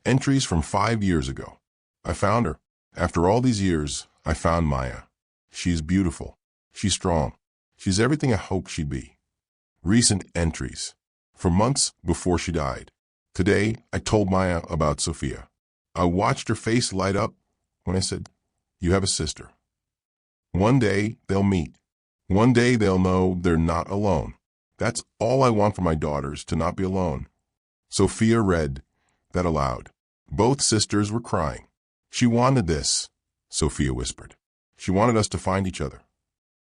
Entries from 5 years ago. "I found her. After all these years, I found Maya. She's beautiful. She's strong. She's everything I hoped she'd be." Recent entries. For months before she died. "Today, I told Maya about Sophia. I watched her face light up when I said, 'You have a sister.' One day, they'll meet. One day, they'll know they're not alone. That's all I want for my daughters, to not be alone." Sophia read that aloud. Both sisters were crying. "She wanted this," Sophia whispered. "She wanted us to find each other."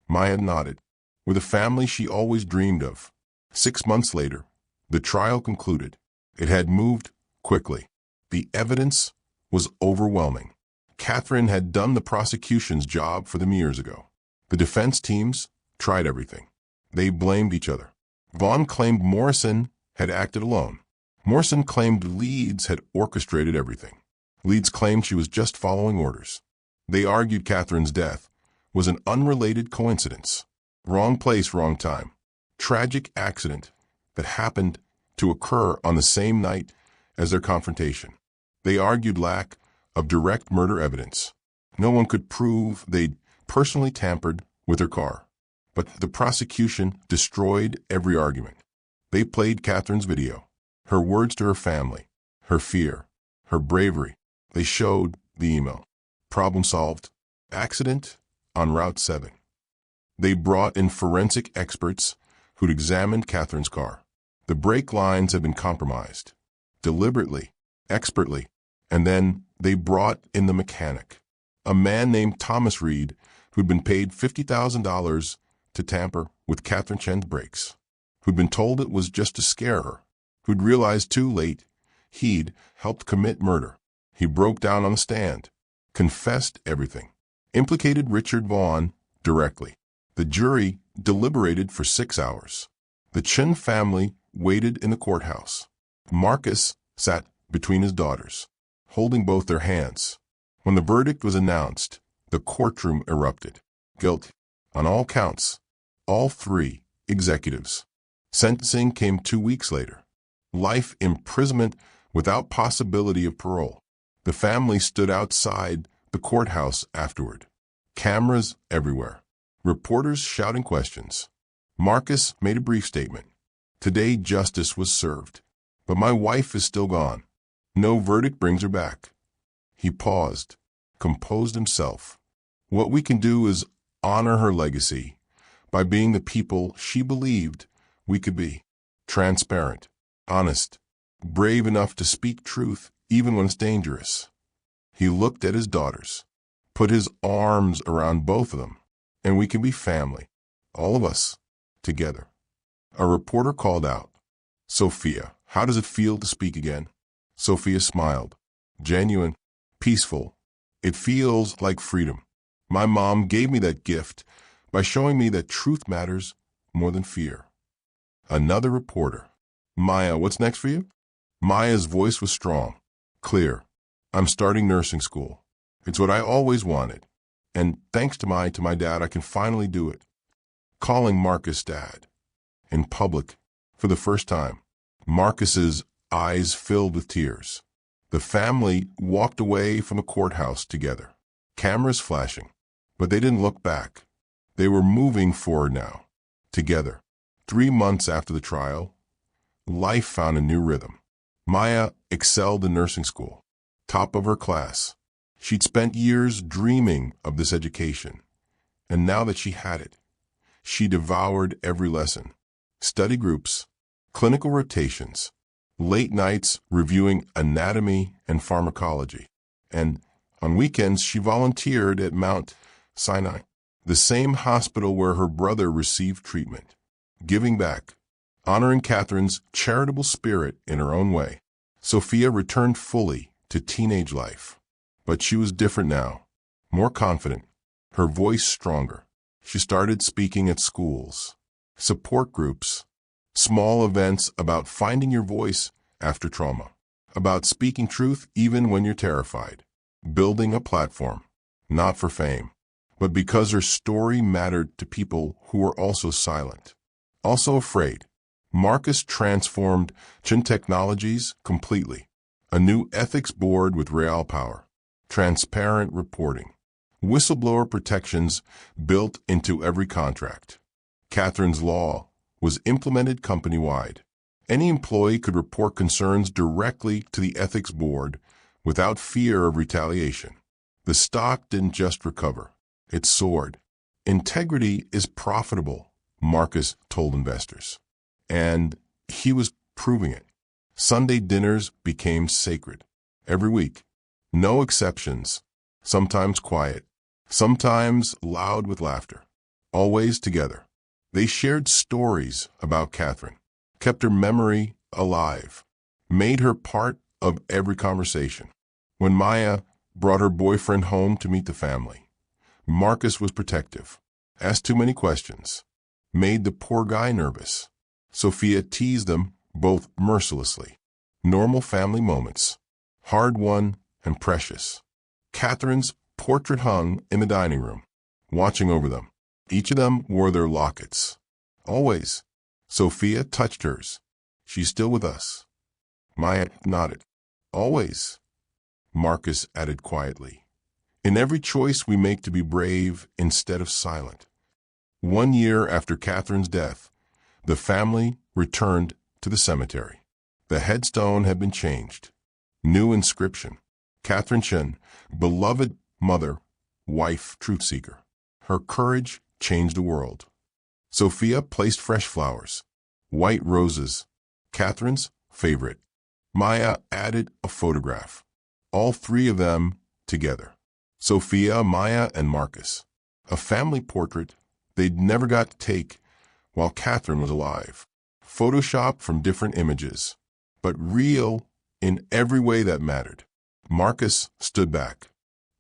Maya nodded. "We're the family she always dreamed of." 6 months later, the trial concluded. It had moved quickly. The evidence was overwhelming. Catherine had done the prosecution's job for them years ago. The defense teams tried everything. They blamed each other. Vaughn claimed Morrison had acted alone. Morrison claimed Leeds had orchestrated everything. Leeds claimed she was just following orders. They argued Catherine's death was an unrelated coincidence. Wrong place, wrong time. Tragic accident that happened to occur on the same night as their confrontation. They argued lack of direct murder evidence. No one could prove they'd personally tampered with her car. But the prosecution destroyed every argument. They played Catherine's video, her words to her family, her fear, her bravery. They showed the email. Problem solved. Accident on Route 7. They brought in forensic experts who'd examined Catherine's car. The brake lines had been compromised, deliberately, expertly, and then they brought in the mechanic, a man named Thomas Reed, who'd been paid $50,000 to tamper with Catherine Chen's brakes, who'd been told it was just to scare her, who'd realized too late he'd helped commit murder. He broke down on the stand, confessed everything, implicated Richard Vaughn directly. The jury deliberated for 6 hours. The Chen family waited in the courthouse. Marcus sat between his daughters, holding both their hands. When the verdict was announced, the courtroom erupted. Guilty on all counts, all 3 executives. Sentencing came 2 weeks later. Life imprisonment without possibility of parole. The family stood outside the courthouse afterward. Cameras everywhere. Reporters shouting questions. Marcus made a brief statement. "Today justice was served, but my wife is still gone. No verdict brings her back." He paused, composed himself. "What we can do is honor her legacy by being the people she believed we could be. Transparent, honest, brave enough to speak truth even when it's dangerous." He looked at his daughters, put his arms around both of them, "And we can be family, all of us, together." A reporter called out, "Sophia, how does it feel to speak again?" Sophia smiled. "Genuine, peaceful. It feels like freedom. My mom gave me that gift by showing me that truth matters more than fear. Another reporter. Maya, what's next for you? Maya's voice was strong, clear. I'm starting nursing school. It's what I always wanted. And thanks to my dad, I can finally do it. Calling Marcus dad. In public, for the first time. Marcus's eyes filled with tears. The family walked away from the courthouse together, cameras flashing, but they didn't look back. They were moving forward now, together. 3 months after the trial, life found a new rhythm. Maya excelled in nursing school, top of her class. She'd spent years dreaming of this education, and now that she had it, she devoured every lesson. Study groups, clinical rotations, late nights reviewing anatomy and pharmacology, and on weekends she volunteered at Mount Sinai, the same hospital where her brother received treatment, giving back, honoring Catherine's charitable spirit in her own way. Sophia returned fully to teenage life, but she was different now, more confident, her voice stronger. She started speaking at schools, support groups, small events about finding your voice after trauma, about speaking truth even when you're terrified, building a platform, not for fame, but because her story mattered to people who were also silent, also afraid. Marcus transformed Chin Technologies completely. A new ethics board with real power, transparent reporting, whistleblower protections built into every contract. Catherine's law was implemented company-wide. Any employee could report concerns directly to the ethics board without fear of retaliation. The stock didn't just recover, it soared. Integrity is profitable, Marcus told investors. And he was proving it. Sunday dinners became sacred. Every week. No exceptions. Sometimes quiet. Sometimes loud with laughter. Always together. They shared stories about Catherine, kept her memory alive, made her part of every conversation. When Maya brought her boyfriend home to meet the family, Marcus was protective, asked too many questions, made the poor guy nervous. Sophia teased them both mercilessly. Normal family moments, hard-won and precious. Catherine's portrait hung in the dining room, watching over them. Each of them wore their lockets. Always. Sophia touched hers. She's still with us. Maya nodded. Always. Marcus added quietly. In every choice we make to be brave instead of silent. 1 year after Catherine's death, the family returned to the cemetery. The headstone had been changed. New inscription. Catherine Chin, beloved mother, wife, truth seeker. Her courage changed the world. Sophia placed fresh flowers, white roses, Catherine's favorite. Maya added a photograph. All 3 of them together. Sophia, Maya, and Marcus. A family portrait they'd never got to take while Catherine was alive. Photoshopped from different images, but real in every way that mattered. Marcus stood back,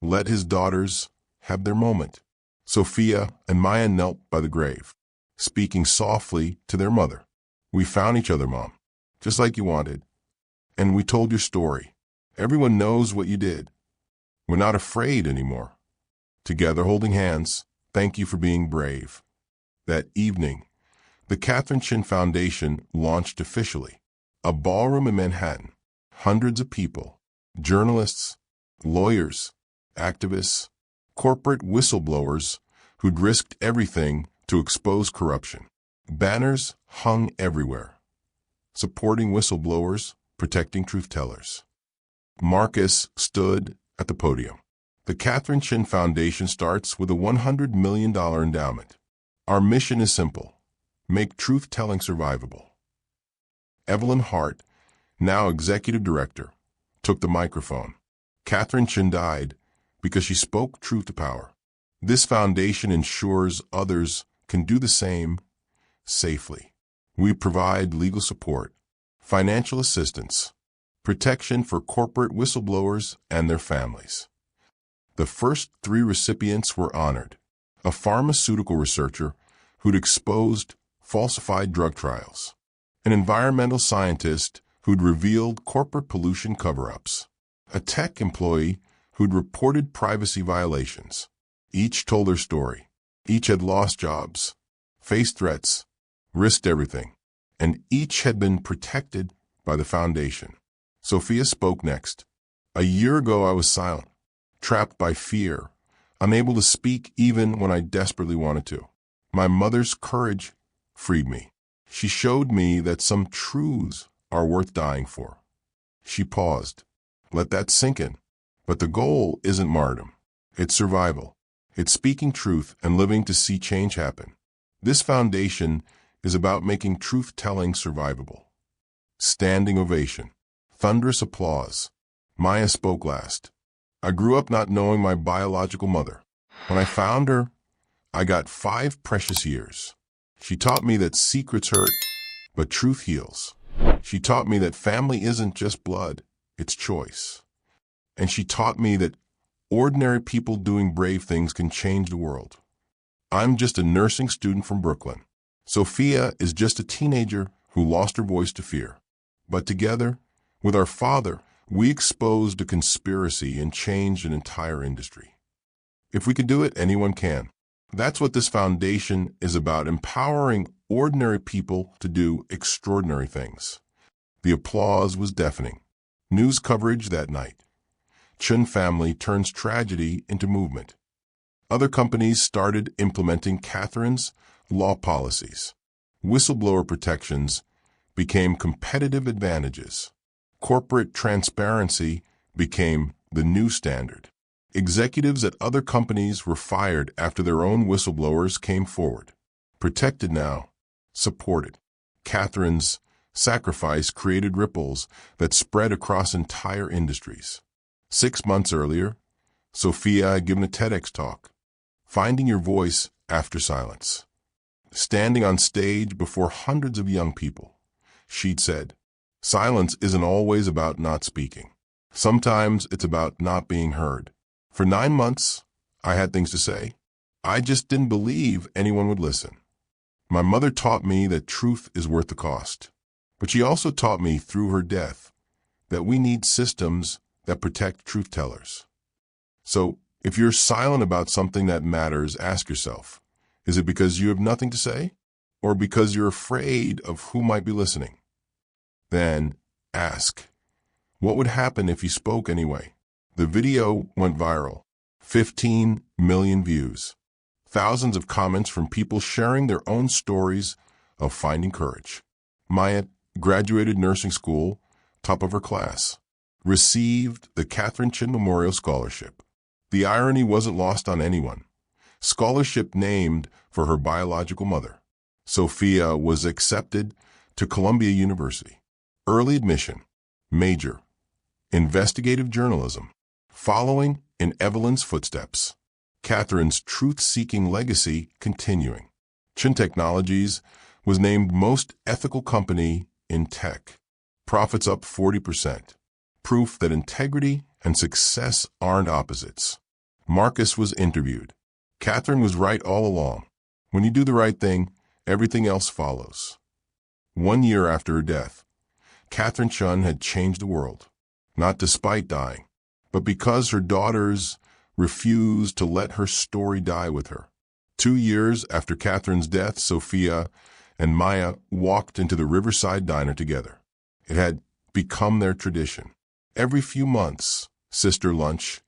let his daughters have their moment. Sophia and Maya knelt by the grave, speaking softly to their mother. We found each other, Mom, just like you wanted. And we told your story. Everyone knows what you did. We're not afraid anymore. Together, holding hands, thank you for being brave. That evening, the Catherine Chin Foundation launched officially. A ballroom in Manhattan. Hundreds of people, journalists, lawyers, activists, corporate whistleblowers who'd risked everything to expose corruption. Banners hung everywhere, supporting whistleblowers, protecting truth-tellers. Marcus stood at the podium. The Catherine Chin Foundation starts with a $100 million endowment. Our mission is simple. Make truth-telling survivable. Evelyn Hart, now executive director, took the microphone. Catherine Chin died because she spoke truth to power. This foundation ensures others can do the same safely. We provide legal support, financial assistance, protection for corporate whistleblowers and their families. The first 3 recipients were honored. A pharmaceutical researcher who'd exposed falsified drug trials. An environmental scientist who'd revealed corporate pollution cover-ups. A tech employee who'd reported privacy violations. Each told their story. Each had lost jobs, faced threats, risked everything, and each had been protected by the foundation. Sophia spoke next. "A year ago I was silent, trapped by fear, unable to speak even when I desperately wanted to. My mother's courage freed me. She showed me that some truths are worth dying for." She paused. Let that sink in. But the goal isn't martyrdom. It's survival. It's speaking truth and living to see change happen. This foundation is about making truth-telling survivable. Standing ovation. Thunderous applause. Maya spoke last. "I grew up not knowing my biological mother. When I found her, I got 5 precious years. She taught me that secrets hurt, but truth heals. She taught me that family isn't just blood, it's choice. And she taught me that ordinary people doing brave things can change the world. I'm just a nursing student from Brooklyn. Sophia is just a teenager who lost her voice to fear. But together, with our father, we exposed a conspiracy and changed an entire industry. If we can do it, anyone can." That's what this foundation is about, empowering ordinary people to do extraordinary things. The applause was deafening. News coverage that night. Chun family turns tragedy into movement. Other companies started implementing Catherine's law policies. Whistleblower protections became competitive advantages. Corporate transparency became the new standard. Executives at other companies were fired after their own whistleblowers came forward. Protected now, supported. Catherine's sacrifice created ripples that spread across entire industries. 6 months earlier, Sophia had given a TEDx talk, Finding Your Voice After Silence. Standing on stage before hundreds of young people, she'd said, "Silence isn't always about not speaking. Sometimes it's about not being heard. For 9 months, I had things to say. I just didn't believe anyone would listen. My mother taught me that truth is worth the cost. But she also taught me through her death that we need systems that protect truth tellers. So, if you're silent about something that matters, ask yourself, is it because you have nothing to say? Or because you're afraid of who might be listening? Then, ask, what would happen if you spoke anyway?" The video went viral. 15 million views. Thousands of comments from people sharing their own stories of finding courage. Maya graduated nursing school, top of her class. Received the Catherine Chin Memorial Scholarship. The irony wasn't lost on anyone. Scholarship named for her biological mother. Sophia was accepted to Columbia University. Early admission. Major. Investigative journalism. Following in Evelyn's footsteps. Catherine's truth-seeking legacy continuing. Chin Technologies was named most ethical company in tech. Profits up 40%. Proof that integrity and success aren't opposites. Marcus was interviewed. Catherine was right all along. When you do the right thing, everything else follows. 1 year after her death, Catherine Chun had changed the world. Not despite dying, but because her daughters refused to let her story die with her. 2 years after Catherine's death, Sophia and Maya walked into the Riverside Diner together. It had become their tradition. Every few months, sister lunch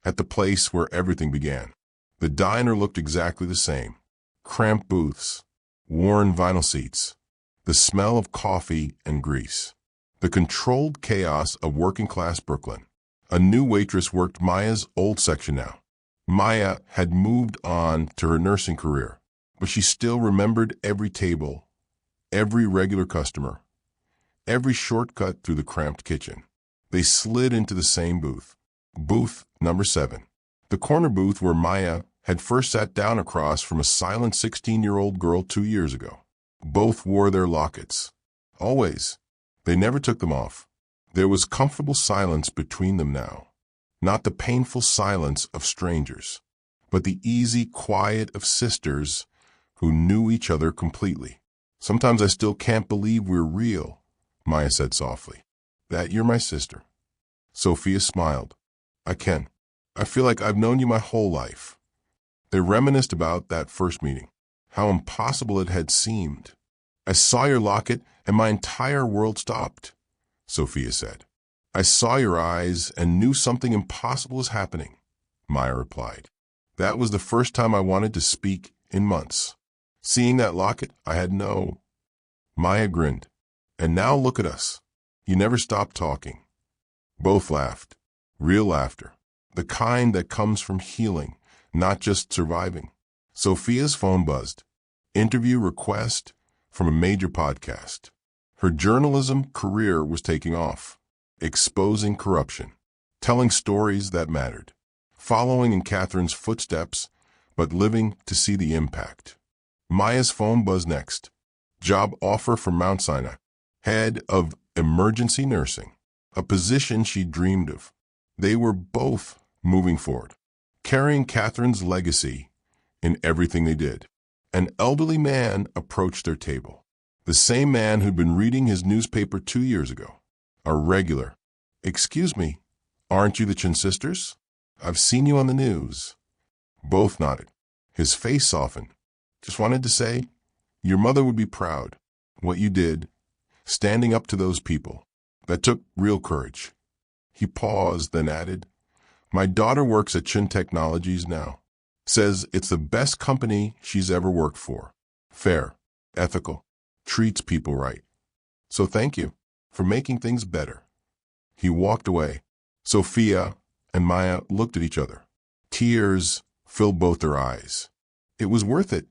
at the place where everything began. The diner looked exactly the same. Cramped booths, worn vinyl seats, the smell of coffee and grease. The controlled chaos of working-class Brooklyn. A new waitress worked Maya's old section now. Maya had moved on to her nursing career, but she still remembered every table, every regular customer, every shortcut through the cramped kitchen. They slid into the same booth. Booth number 7. The corner booth where Maya had first sat down across from a silent 16-year-old girl 2 years ago. Both wore their lockets. Always. They never took them off. There was comfortable silence between them now. Not the painful silence of strangers, but the easy quiet of sisters who knew each other completely. Sometimes I still can't believe we're real, Maya said softly. That you're my sister. Sophia smiled. I can. I feel like I've known you my whole life. They reminisced about that first meeting, how impossible it had seemed. I saw your locket and my entire world stopped, Sophia said. I saw your eyes and knew something impossible was happening, Maya replied. That was the first time I wanted to speak in months. Seeing that locket, I had no... Maya grinned. And now look at us. You never stopped talking. Both laughed. Real laughter. The kind that comes from healing, not just surviving. Sophia's phone buzzed. Interview request from a major podcast. Her journalism career was taking off, exposing corruption, telling stories that mattered, following in Catherine's footsteps, but living to see the impact. Maya's phone buzzed next. Job offer from Mount Sinai, head of emergency nursing, a position she dreamed of. They were both moving forward, carrying Catherine's legacy in everything they did. An elderly man approached their table. The same man who'd been reading his newspaper 2 years ago. A regular. Excuse me, aren't you the Chin sisters? I've seen you on the news. Both nodded. His face softened. Just wanted to say, your mother would be proud. What you did, standing up to those people. That took real courage. He paused, then added, my daughter works at Chin Technologies now. Says it's the best company she's ever worked for. Fair, ethical, treats people right. So thank you for making things better. He walked away. Sophia and Maya looked at each other. Tears filled both their eyes. It was worth it,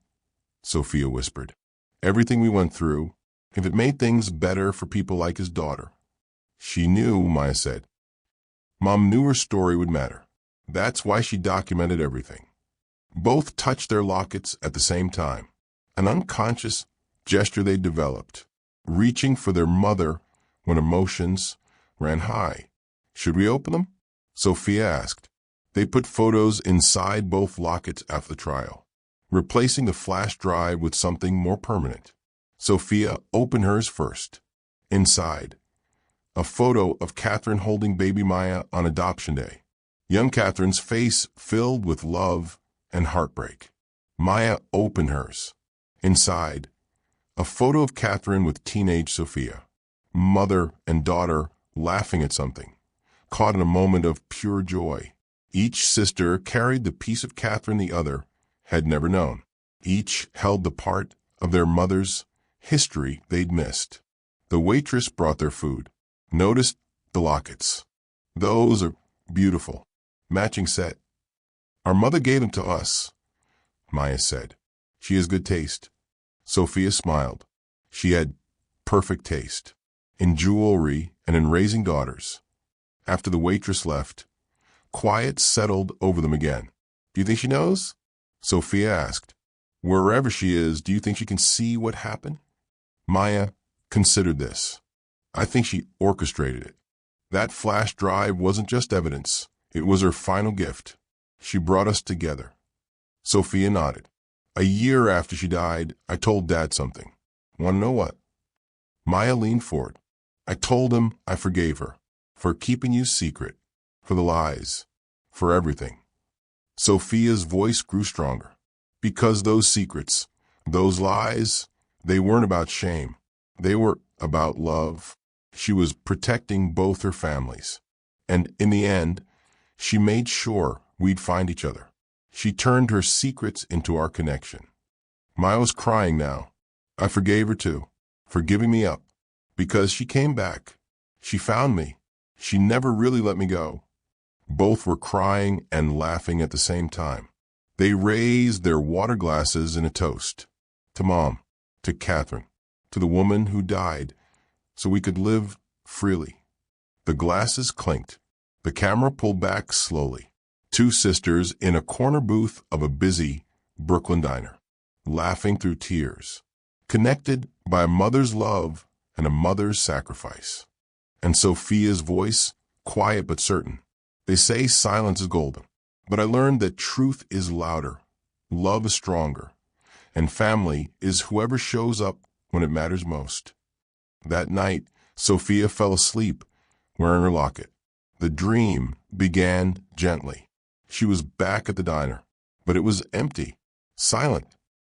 Sophia whispered. Everything we went through, if it made things better for people like his daughter. She knew, Maya said. Mom knew her story would matter. That's why she documented everything. Both touched their lockets at the same time, an unconscious gesture they developed, reaching for their mother when emotions ran high. Should we open them? Sophia asked. They put photos inside both lockets after the trial, replacing the flash drive with something more permanent. Sophia opened hers first. Inside, a photo of Catherine holding baby Maya on adoption day. Young Catherine's face filled with love and heartbreak. Maya opened hers. Inside, a photo of Catherine with teenage Sophia, mother and daughter laughing at something, caught in a moment of pure joy. Each sister carried the piece of Catherine the other had never known. Each held the part of their mother's history they'd missed. The waitress brought their food. Noticed the lockets. Those are beautiful. Matching set. Our mother gave them to us, Maya said. She has good taste. Sophia smiled. She had perfect taste. In jewelry and in raising daughters. After the waitress left, quiet settled over them again. Do you think she knows? Sophia asked. Wherever she is, do you think she can see what happened? Maya considered this. I think she orchestrated it. That flash drive wasn't just evidence. It was her final gift. She brought us together. Sophia nodded. A year after she died, I told Dad something. Want to know what? Maya leaned forward. I told him I forgave her for keeping you secret, for the lies, for everything. Sophia's voice grew stronger. Because those secrets, those lies, they weren't about shame. They were about love. She was protecting both her families. And in the end, she made sure we'd find each other. She turned her secrets into our connection. Maya was crying now. I forgave her too, for giving me up. Because she came back. She found me. She never really let me go. Both were crying and laughing at the same time. They raised their water glasses in a toast. To Mom, to Catherine, to the woman who died, so we could live freely. The glasses clinked. The camera pulled back slowly. Two sisters in a corner booth of a busy Brooklyn diner, laughing through tears, connected by a mother's love and a mother's sacrifice. And Sophia's voice, quiet but certain. They say silence is golden, but I learned that truth is louder, love is stronger, and family is whoever shows up when it matters most. That night, Sophia fell asleep wearing her locket. The dream began gently. She was back at the diner, but it was empty, silent,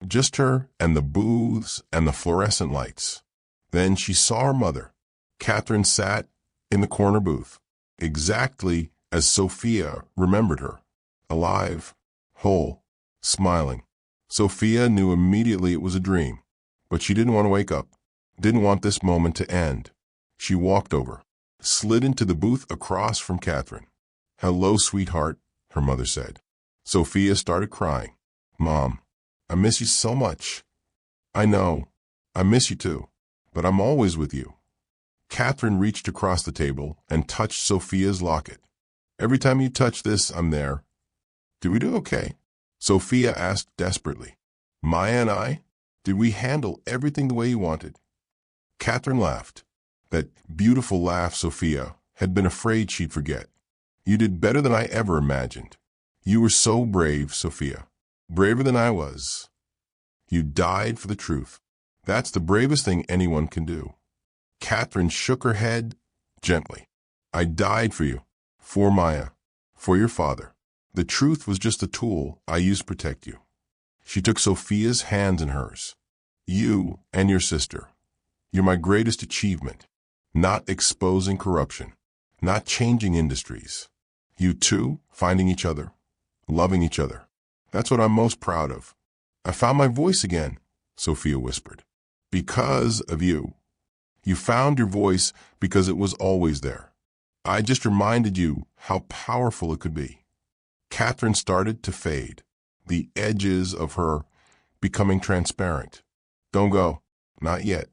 just her and the booths and the fluorescent lights. Then she saw her mother. Catherine sat in the corner booth, exactly as Sophia remembered her, alive, whole, smiling. Sophia knew immediately it was a dream, but she didn't want to wake up, didn't want this moment to end. She walked over, slid into the booth across from Catherine. "Hello, sweetheart," her mother said. Sophia started crying. "Mom, I miss you so much." "I know. I miss you too, but I'm always with you." Catherine reached across the table and touched Sophia's locket. "Every time you touch this, I'm there." "Did we do okay?" Sophia asked desperately. "Maya and I? Did we handle everything the way you wanted?" Catherine laughed. That beautiful laugh Sophia had been afraid she'd forget. "You did better than I ever imagined. You were so brave, Sophia. Braver than I was. You died for the truth. That's the bravest thing anyone can do." Catherine shook her head gently. "I died for you, for Maya, for your father. The truth was just a tool I used to protect you." She took Sophia's hands in hers. "You and your sister. You're my greatest achievement. Not exposing corruption, not changing industries. You two finding each other, loving each other. That's what I'm most proud of." "I found my voice again," Sophia whispered. "Because of you. You found your voice because it was always there. I just reminded you how powerful it could be." Catherine started to fade, the edges of her becoming transparent. "Don't go. Not yet.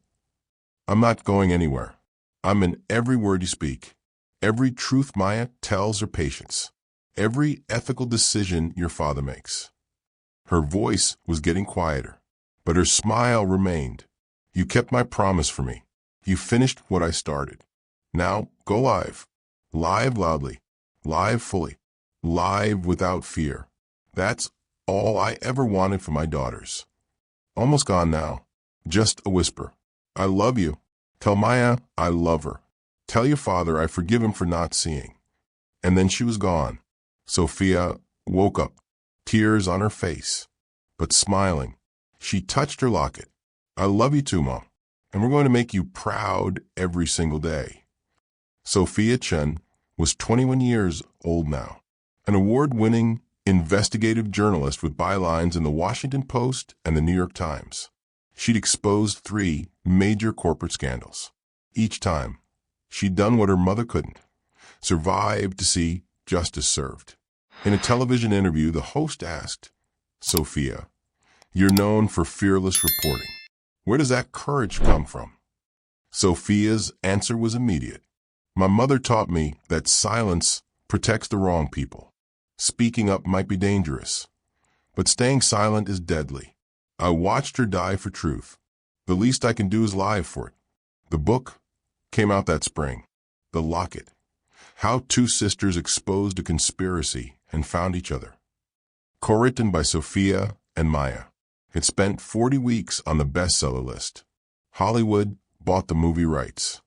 I'm not going anywhere. I'm in every word you speak, every truth Maya tells her patients, every ethical decision your father makes." Her voice was getting quieter, but her smile remained. "You kept my promise for me. You finished what I started. Now go live. Live loudly. Live fully. Live without fear. That's all I ever wanted for my daughters." Almost gone now. Just a whisper. "I love you. Tell Maya I love her. Tell your father I forgive him for not seeing." And then she was gone. Sophia woke up, tears on her face, but smiling. She touched her locket. "I love you too, Mom, and we're going to make you proud every single day." Sophia Chen was 21 years old now, an award-winning investigative journalist with bylines in the Washington Post and the New York Times. She'd exposed 3 major corporate scandals. Each time, she'd done what her mother couldn't, survived to see justice served. In a television interview, the host asked, "Sophia, you're known for fearless reporting. Where does that courage come from?" Sophia's answer was immediate. "My mother taught me that silence protects the wrong people. Speaking up might be dangerous, but staying silent is deadly. I watched her die for truth. The least I can do is live for it." The book came out that spring. The Locket. How 2 sisters exposed a conspiracy and found each other. Co-written by Sophia and Maya. It spent 40 weeks on the bestseller list. Hollywood bought the movie rights.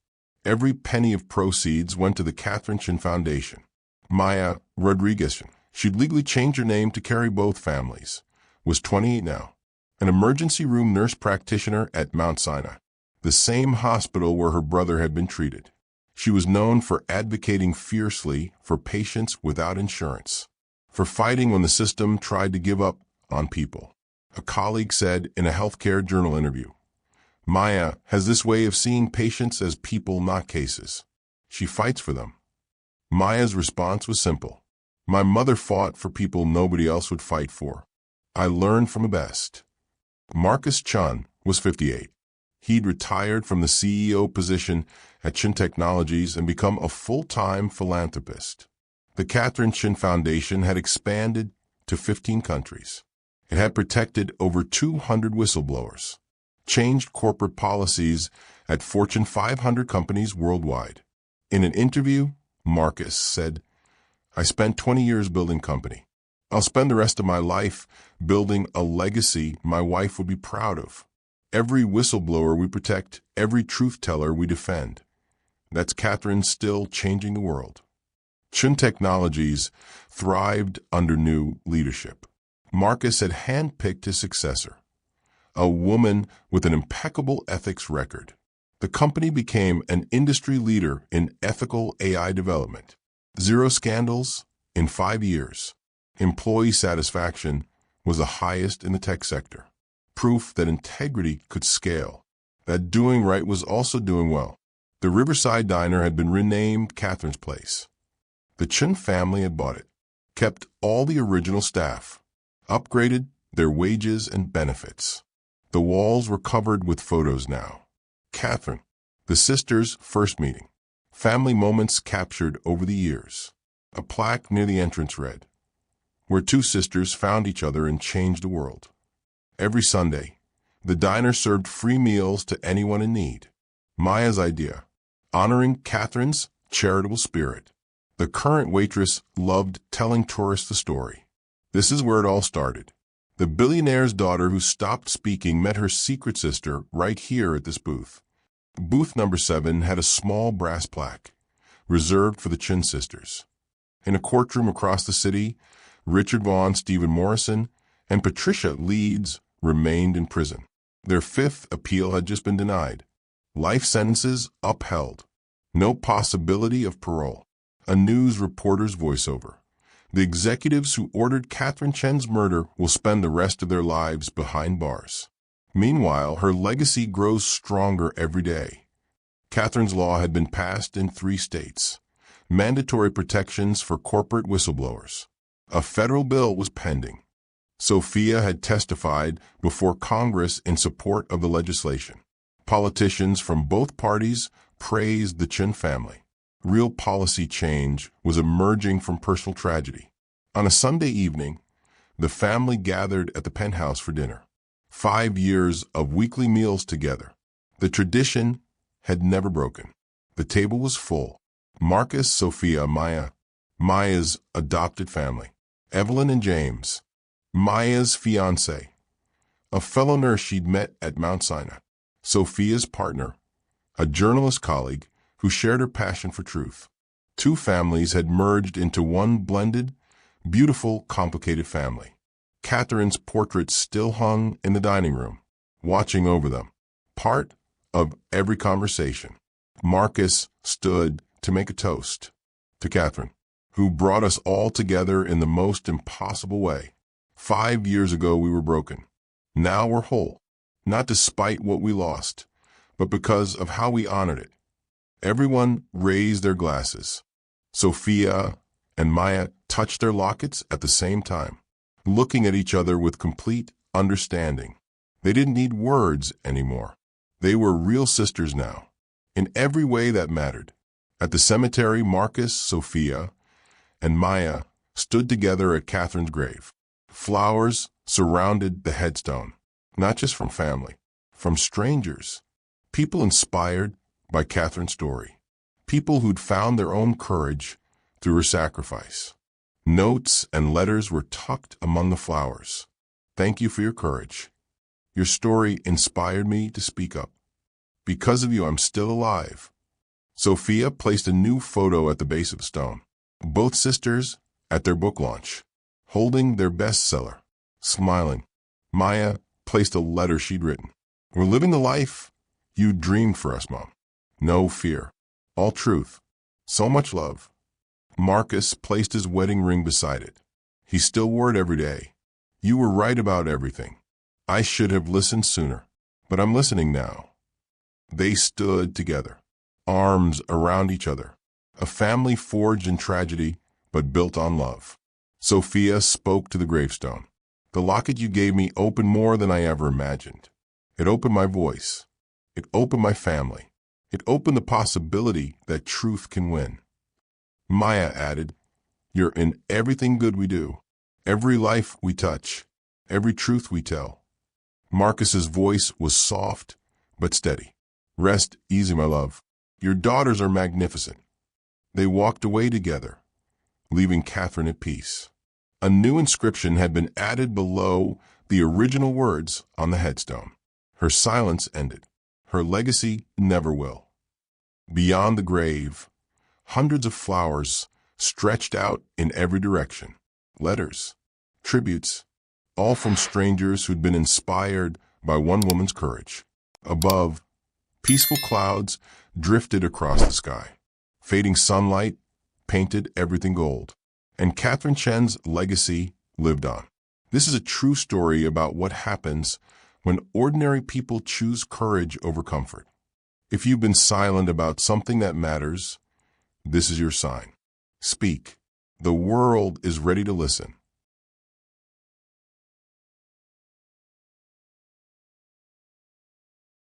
Every penny of proceeds went to the Catherine Chen Foundation. Maya Rodriguez, she'd legally changed her name to carry both families, was 28 now. An emergency room nurse practitioner at Mount Sinai, the same hospital where her brother had been treated. She was known for advocating fiercely for patients without insurance, for fighting when the system tried to give up on people. A colleague said in a healthcare journal interview, "Maya has this way of seeing patients as people, not cases. She fights for them." Maya's response was simple. "My mother fought for people nobody else would fight for. I learned from the best." Marcus Chun was 58. He'd retired from the CEO position at Chen Technologies and become a full-time philanthropist. The Catherine Chen Foundation had expanded to 15 countries. It had protected over 200 whistleblowers, changed corporate policies at Fortune 500 companies worldwide. In an interview, Marcus said, I spent 20 years building company. I'll spend the rest of my life building a legacy my wife would be proud of. Every whistleblower we protect, every truth teller we defend. That's Catherine still changing the world. Chun Technologies thrived under new leadership. Marcus had handpicked his successor, a woman with an impeccable ethics record. The company became an industry leader in ethical AI development. 0 scandals in 5 years. Employee satisfaction was the highest in the tech sector. Proof that integrity could scale, that doing right was also doing well. The Riverside Diner had been renamed Catherine's Place. The Chun family had bought it, kept all the original staff, upgraded their wages and benefits. The walls were covered with photos now. Catherine, the sisters' first meeting. Family moments captured over the years. A plaque near the entrance read, "Where two sisters found each other and changed the world." Every Sunday, the diner served free meals to anyone in need. Maya's idea, honoring Catherine's charitable spirit. The current waitress loved telling tourists the story. This is where it all started. The billionaire's daughter who stopped speaking met her secret sister right here at this booth. Booth number 7 had a small brass plaque, reserved for the Chun sisters. In a courtroom across the city, Richard Vaughn, Stephen Morrison, and Patricia Leeds remained in prison. Their 5th appeal had just been denied. Life sentences upheld. No possibility of parole. A news reporter's voiceover. The executives who ordered Catherine Chen's murder will spend the rest of their lives behind bars. Meanwhile, her legacy grows stronger every day. Catherine's law had been passed in 3 states. Mandatory protections for corporate whistleblowers. A federal bill was pending. Sophia had testified before Congress in support of the legislation. Politicians from both parties praised the Chun family. Real policy change was emerging from personal tragedy. On a Sunday evening, the family gathered at the penthouse for dinner. 5 years of weekly meals together. The tradition had never broken. The table was full. Marcus, Sophia, Maya, Maya's adopted family, Evelyn and James, Maya's fiancé, a fellow nurse she'd met at Mount Sinai, Sophia's partner, a journalist colleague who shared her passion for truth. 2 families had merged into one blended, beautiful, complicated family. Catherine's portrait still hung in the dining room, watching over them, part of every conversation. Marcus stood to make a toast to Catherine, who brought us all together in the most impossible way. 5 years ago we were broken. Now we're whole, not despite what we lost, but because of how we honored it. Everyone raised their glasses. Sophia and Maya touched their lockets at the same time, looking at each other with complete understanding. They didn't need words anymore. They were real sisters now, in every way that mattered. At the cemetery, Marcus, Sophia, and Maya stood together at Catherine's grave. Flowers surrounded the headstone, not just from family, from strangers, people inspired by Catherine's story, people who'd found their own courage through her sacrifice. Notes and letters were tucked among the flowers. Thank you for your courage. Your story inspired me to speak up. Because of you, I'm still alive. Sophia placed a new photo at the base of the stone. Both sisters at their book launch, holding their bestseller, smiling. Maya placed a letter she'd written. We're living the life you dreamed for us, Mom. No fear. All truth. So much love. Marcus placed his wedding ring beside it. He still wore it every day. You were right about everything. I should have listened sooner, but I'm listening now. They stood together, arms around each other, a family forged in tragedy but built on love. Sophia spoke to the gravestone. The locket you gave me opened more than I ever imagined. It opened my voice. It opened my family. It opened the possibility that truth can win. Maya added, you're in everything good we do, every life we touch, every truth we tell. Marcus's voice was soft but steady. Rest easy, my love. Your daughters are magnificent. They walked away together, leaving Catherine at peace. A new inscription had been added below the original words on the headstone. Her silence ended. Her legacy never will. Beyond the grave, hundreds of flowers stretched out in every direction. Letters, tributes, all from strangers who'd been inspired by one woman's courage. Above, peaceful clouds drifted across the sky. Fading sunlight painted everything gold. And Catherine Chen's legacy lived on. This is a true story about what happens when ordinary people choose courage over comfort. If you've been silent about something that matters, this is your sign. Speak. The world is ready to listen.